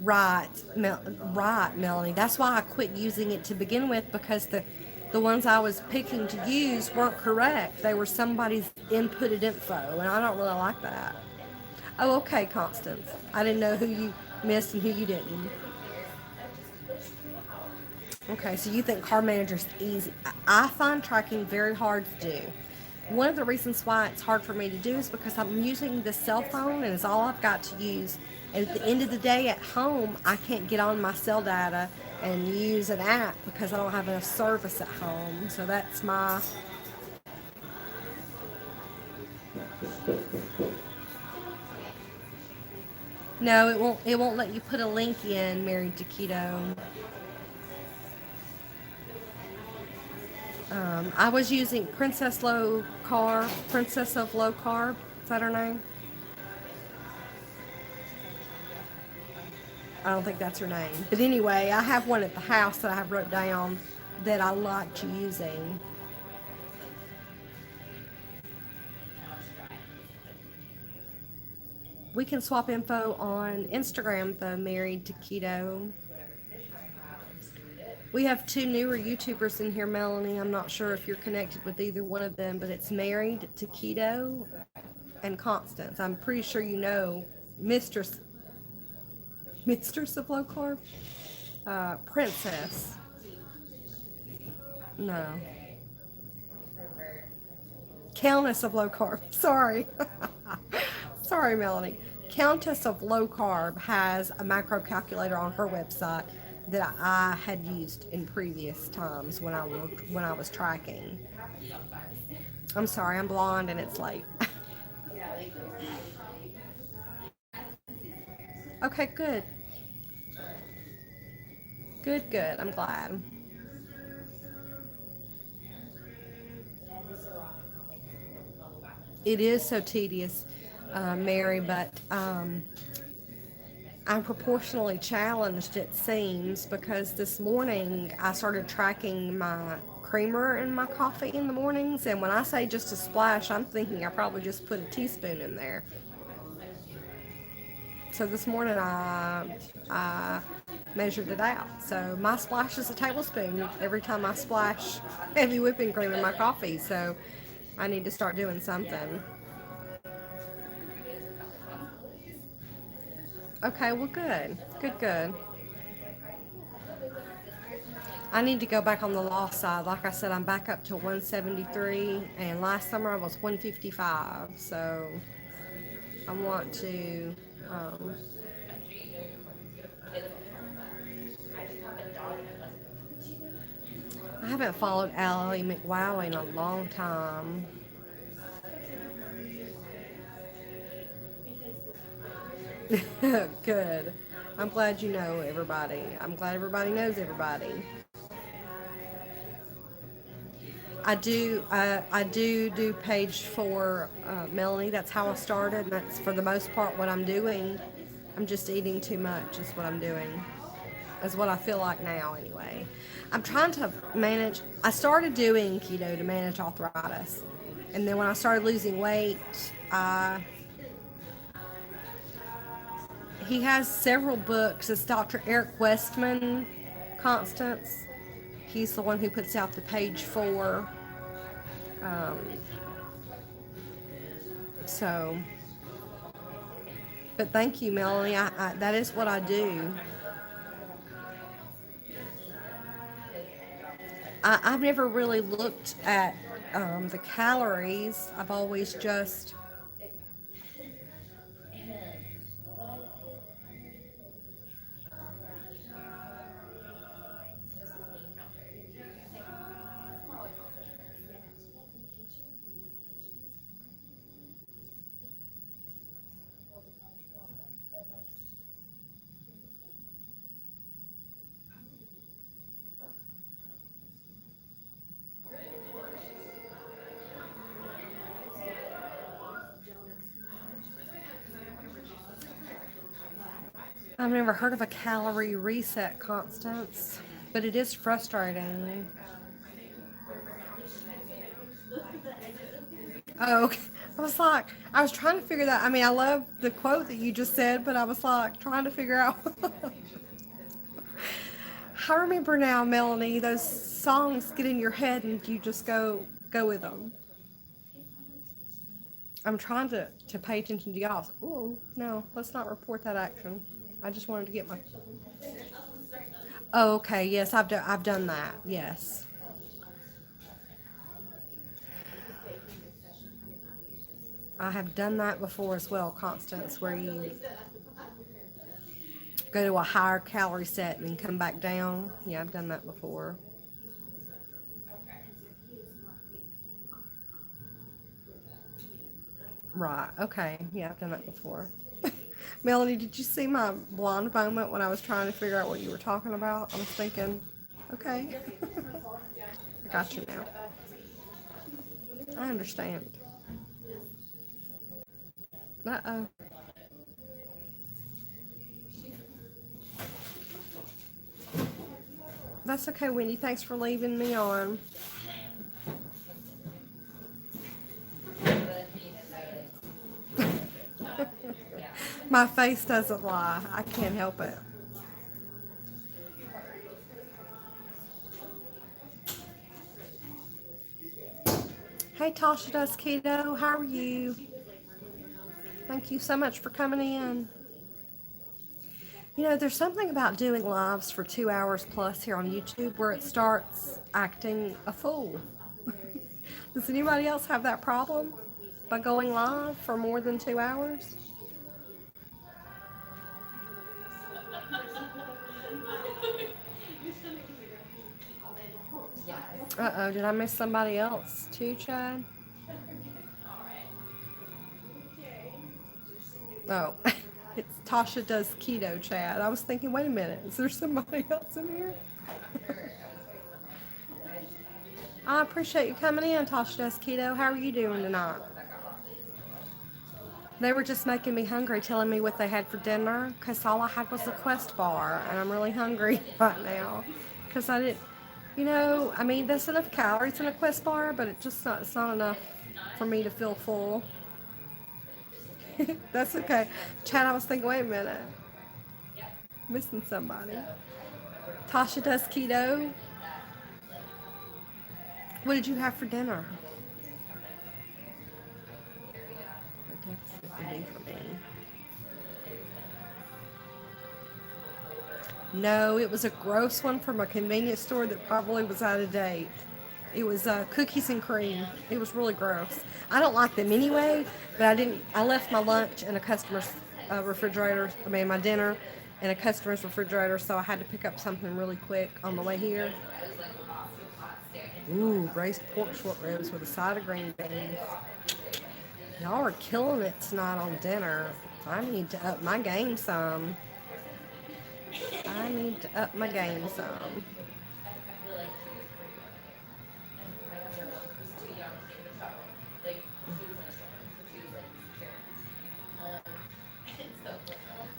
Right, Melanie. That's why I quit using it to begin with, because the ones I was picking to use weren't correct. They were somebody's inputted info, and I don't really like that. Oh, okay, Constance. I didn't know who you missed and who you didn't. Okay, so you think Carb Manager's easy. I find tracking very hard to do. One of the reasons why it's hard for me to do is because I'm using this cell phone and it's all I've got to use. And at the end of the day at home, I can't get on my cell data and use an app because I don't have enough service at home. So that's my. No, it won't. It won't let you put a link in. Married to Keto. I was using Princess of Low Carb. Is that her name? I don't think that's her name. But anyway, I have one at the house that I have wrote down that I liked using. We can swap info on Instagram, though, Married to Keto. We have two newer YouTubers in here, Melanie. I'm not sure if you're connected with either one of them, but it's Married to Keto and Constance. I'm pretty sure you know Mistress of Low Carb? Princess. No. Countess of Low Carb. Sorry. Sorry, Melanie. Countess of Low Carb has a macro calculator on her website that I had used in previous times when I was tracking. I'm sorry, I'm blonde and it's late. Okay, good. Good, good. I'm glad. It is so tedious, Mary, but I'm proportionally challenged, it seems, because this morning I started tracking my creamer in my coffee in the mornings, and when I say just a splash, I'm thinking I probably just put a teaspoon in there. So this morning I measured it out. So my splash is a tablespoon every time I splash heavy whipping cream in my coffee. So I need to start doing something. Okay, well, good. Good, good. I need to go back on the loss side. Like I said, I'm back up to 173, and last summer I was 155. So I want to. Um, I haven't followed Allie McWowie in a long time. Good. I'm glad you know everybody. I'm glad everybody knows everybody. I do page 4, Melanie. That's how I started, and that's for the most part what I'm doing. I'm just eating too much is what I'm doing. Is what I feel like now anyway. I'm trying to manage. I started doing keto to manage arthritis, and then when I started losing weight, he has several books. It's Dr. Eric Westman, Constance. He's the one who puts out the page 4. Um, so, but thank you, Melanie. That is what I do. I've never really looked at the calories. I've always just. I've never heard of a calorie reset, Constance, but it is frustrating. Oh, okay. I was trying to figure that. I mean, I love the quote that you just said, but I was like trying to figure out. I remember now, Melanie, those songs get in your head and you just go with them. I'm trying to pay attention to y'all. Oh, no, let's not report that action. I just wanted to get my. Oh, okay. Yes, I've done that. Yes. I have done that before as well, Constance, where you go to a higher calorie set and then come back down. Yeah, I've done that before. Right. Okay. Yeah, I've done that before. Melanie, did you see my blonde moment when I was trying to figure out what you were talking about? I was thinking, okay. I got you now. I understand. Uh-oh. That's okay, Wendy. Thanks for leaving me on. My face doesn't lie. I can't help it. Hey, Tasha Does Keto. How are you? Thank you so much for coming in. You know, there's something about doing lives for 2 hours plus here on YouTube where it starts acting a fool. Does anybody else have that problem by going live for more than 2 hours? Uh-oh, did I miss somebody else too, Chad? Oh, it's Tasha Does Keto, Chad. I was thinking, wait a minute, is there somebody else in here? I appreciate you coming in, Tasha Does Keto. How are you doing tonight? They were just making me hungry, telling me what they had for dinner, because all I had was a Quest bar, and I'm really hungry right now, because I didn't, I mean, there's enough calories in a Quest bar, but it's not enough for me to feel full. That's okay. Chad, I was thinking, wait a minute, missing somebody. Tasha Does Keto. What did you have for dinner? A deficit would be for me. No, it was a gross one from a convenience store that probably was out of date. It was cookies and cream. It was really gross. I don't like them anyway, but I left my lunch in a customer's refrigerator. I mean, my dinner in a customer's refrigerator, so I had to pick up something really quick on the way here. Ooh, braised pork short ribs with a side of green beans. Y'all are killing it tonight on dinner. I need to up my game some. I need to up my game some.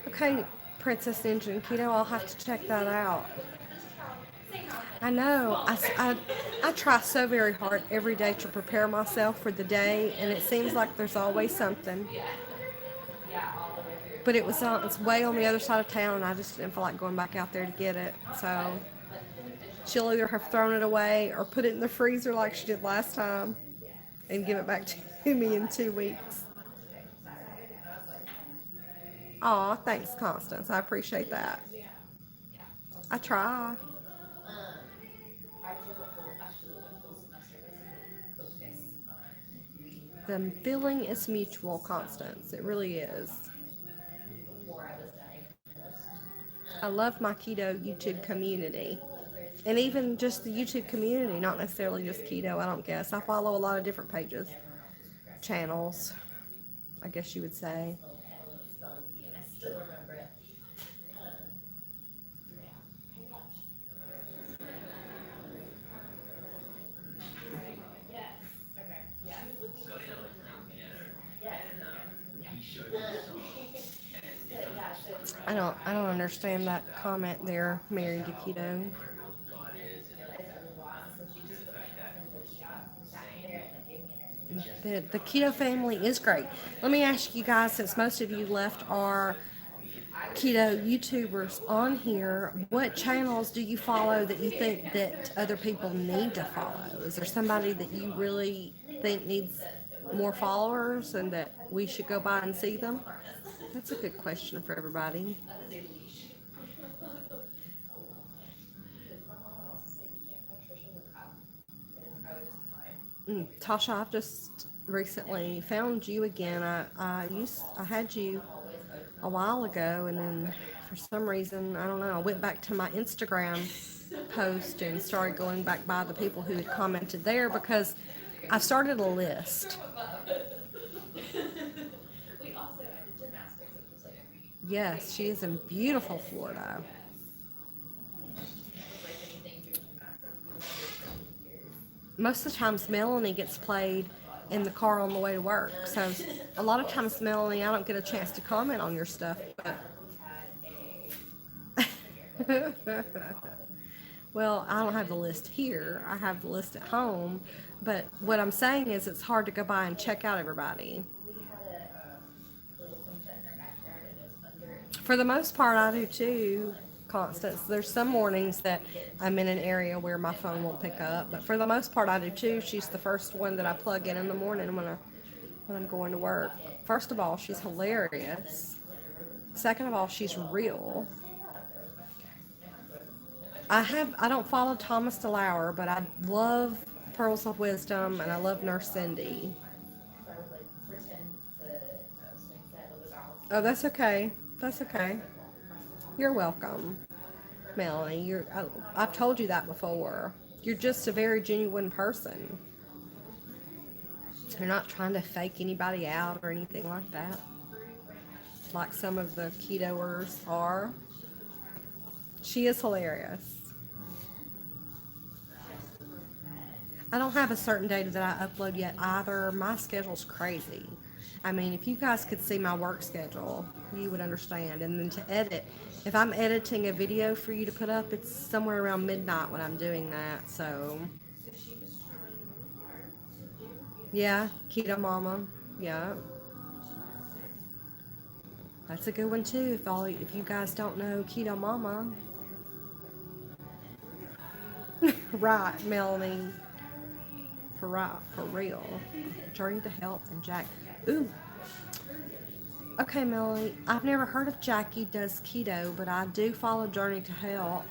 Okay, Princess Ninja and Keto, I'll have to check that out. I know. I try so very hard every day to prepare myself for the day, and it seems like there's always something. But it's way on the other side of town, and I just didn't feel like going back out there to get it. So she'll either have thrown it away or put it in the freezer like she did last time and give it back to me in 2 weeks. Aw, thanks, Constance. I appreciate that. I try. The feeling is mutual, Constance. It really is. I love my keto YouTube community. And even just the YouTube community, not necessarily just keto, I don't guess. I follow a lot of different pages, channels, I guess you would say. I don't understand that comment there, married to keto. The keto family is great. Let me ask you guys, since most of you left are keto YouTubers on here, what channels do you follow that you think that other people need to follow? Is there somebody that you really think needs more followers and that we should go by and see them? That's a good question for everybody. Tasha, I've just recently found you again. I had you a while ago, and then for some reason, I don't know, I went back to my Instagram post and started going back by the people who had commented there because I started a list. Yes, she is in beautiful Florida. Most of the times Melanie gets played in the car on the way to work. So a lot of times, Melanie, I don't get a chance to comment on your stuff. But well, I don't have the list here. I have the list at home. But what I'm saying is it's hard to go by and check out everybody. For the most part, I do too, Constance. There's some mornings that I'm in an area where my phone won't pick up, but for the most part, I do too. She's the first one that I plug in the morning when I'm going to work. First of all, she's hilarious. Second of all, she's real. I don't follow Thomas DeLauer, but I love Pearls of Wisdom and I love Nurse Cindy. Oh, that's okay. That's okay. You're welcome, Melanie. I've told you that before. You're just a very genuine person. You're not trying to fake anybody out or anything like that, like some of the ketoers are. She is hilarious. I don't have a certain date that I upload yet either. My schedule's crazy. I mean, if you guys could see my work schedule, you would understand. And then to edit, if I'm editing a video for you to put up, it's somewhere around midnight when I'm doing that. So, yeah, Keto Mama. Yeah. That's a good one too. If you guys don't know Keto Mama, right, Melanie, for real. Journey to Health and Jack. Ooh. Okay, Melanie. I've never heard of Jackie Does Keto, but I do follow Journey to Health.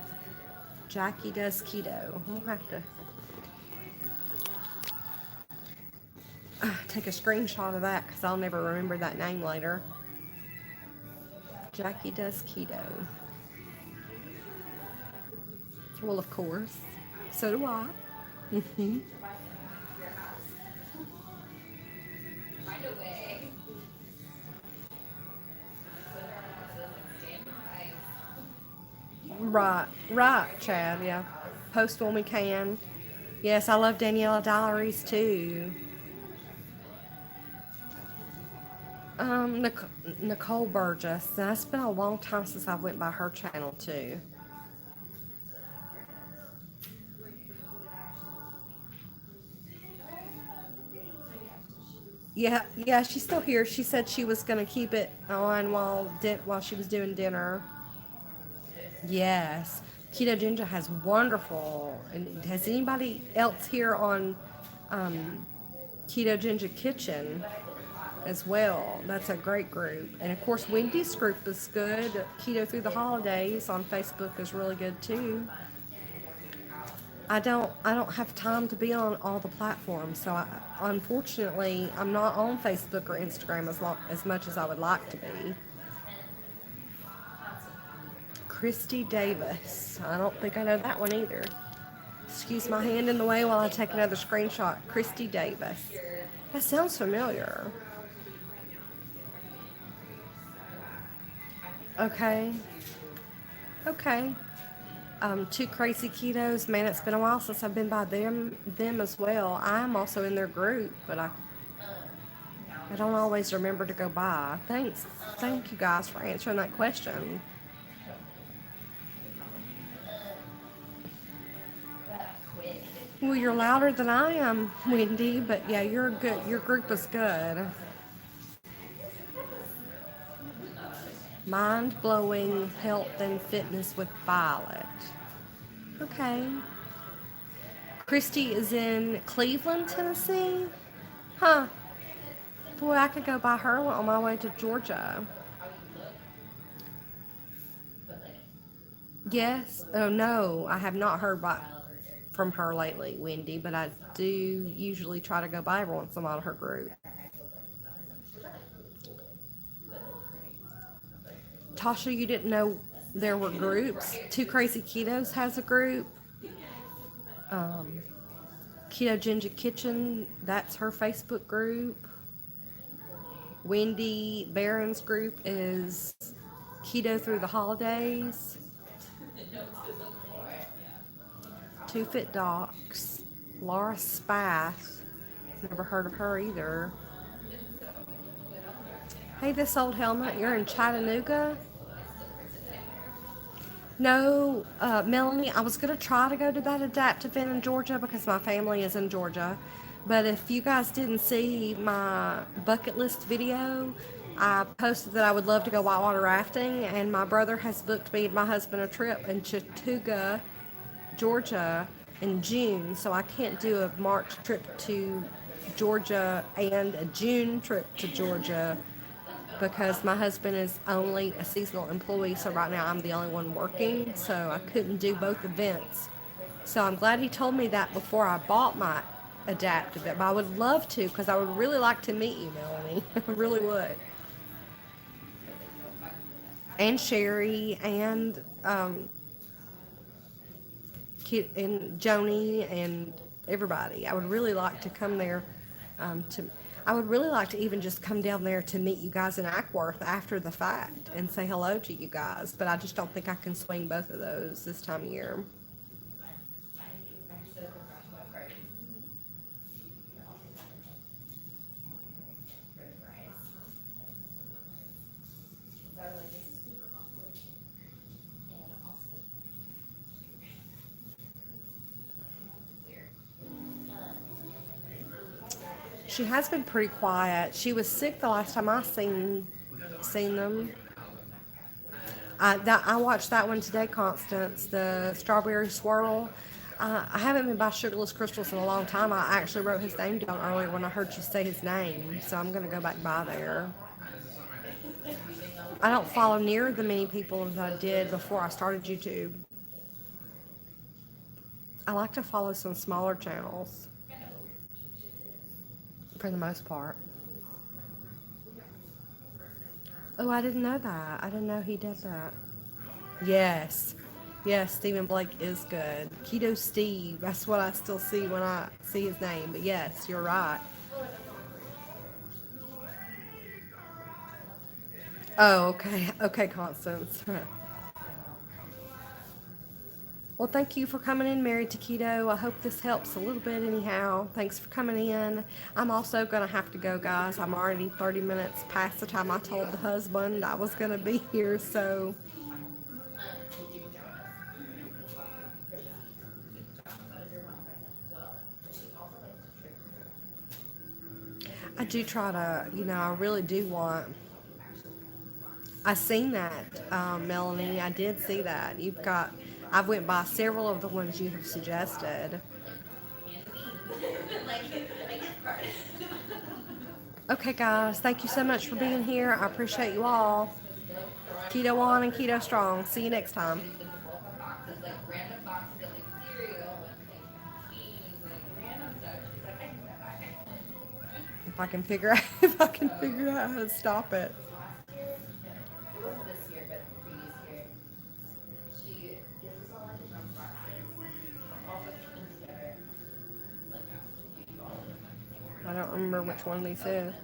Jackie Does Keto. I'm gonna have to take a screenshot of that because I'll never remember that name later. Jackie Does Keto. Well, of course. So do I. Mm-hmm. Right away. Right, Chad, yeah. Post when we can. Yes, I love Daniela Diaries too. Nicole Burgess. That's been a long time since I went by her channel too. Yeah, she's still here. She said she was gonna keep it on while she was doing dinner. Yes, Keto Ginger has wonderful. And has anybody else here on Keto Ginger Kitchen as well? That's a great group. And of course, Wendy's group is good. Keto Through the Holidays on Facebook is really good too. I don't have time to be on all the platforms, so unfortunately I'm not on Facebook or Instagram as much as I would like to be. Christy Davis. I don't think I know that one either. Excuse my hand in the way while I take another screenshot. Christy Davis. That sounds familiar. Okay. Okay. Two Crazy Ketos. Man, it's been a while since I've been by them as well. I'm also in their group, but I don't always remember to go by. Thank you guys for answering that question. Well, you're louder than I am, Wendy, but yeah, you're good. Your group is good. Mind blowing health and fitness with Violet. Okay. Christy is in Cleveland, Tennessee? Huh. Boy, I could go by her on my way to Georgia. Yes. Oh, no. I have not heard by... from her lately, Wendy, but I do usually try to go by every once in a while to her group. Tasha, you didn't know there were groups? Two Crazy Ketos has a group. Um, Keto Ginger Kitchen, that's her Facebook group. Wendy Barron's group is Keto Through the Holidays. Two Fit Docs. Laura Spath. Never heard of her either. Hey, this old helmet, you're in Chattanooga? No, Melanie, I was going to try to go to that adaptive event in Georgia because my family is in Georgia. But if you guys didn't see my bucket list video, I posted that I would love to go whitewater rafting, and my brother has booked me and my husband a trip in Chattooga, Georgia in June, so I can't do a March trip to Georgia and a June trip to Georgia because my husband is only a seasonal employee, so right now I'm the only one working, so I couldn't do both events. So I'm glad he told me that before I bought my adaptive, but I would love to because I would really like to meet you, Melanie. I really would. And Sherry and and Joni and everybody. I would really like to come there. To I would really like to even just come down there to meet you guys in Ackworth after the fact and say hello to you guys. But I just don't think I can swing both of those this time of year. She has been pretty quiet. She was sick the last time I seen them. I watched that one today, Constance, the strawberry swirl. I haven't been by Sugarless Crystals in a long time. I actually wrote his name down earlier when I heard you say his name, so I'm going to go back by there. I don't follow near the many people as I did before I started YouTube. I like to follow some smaller channels for the most part. Oh, I didn't know that. I didn't know he did that. Yes. Yes, Stephen Blake is good. Keto Steve. That's what I still see when I see his name. But yes, you're right. Oh, okay. Okay, Constance. Well, thank you for coming in, Married to Keto. I hope this helps a little bit anyhow. Thanks for coming in. I'm also going to have to go, guys. I'm already 30 minutes past the time I told the husband I was going to be here, so... I do try to, I really do want... I seen that, Melanie. I did see that. I went by several of the ones you have suggested. Okay, guys. Thank you so much for being here. I appreciate you all. Keto on and keto strong. See you next time. If I can figure out how to stop it. I don't remember which one these is.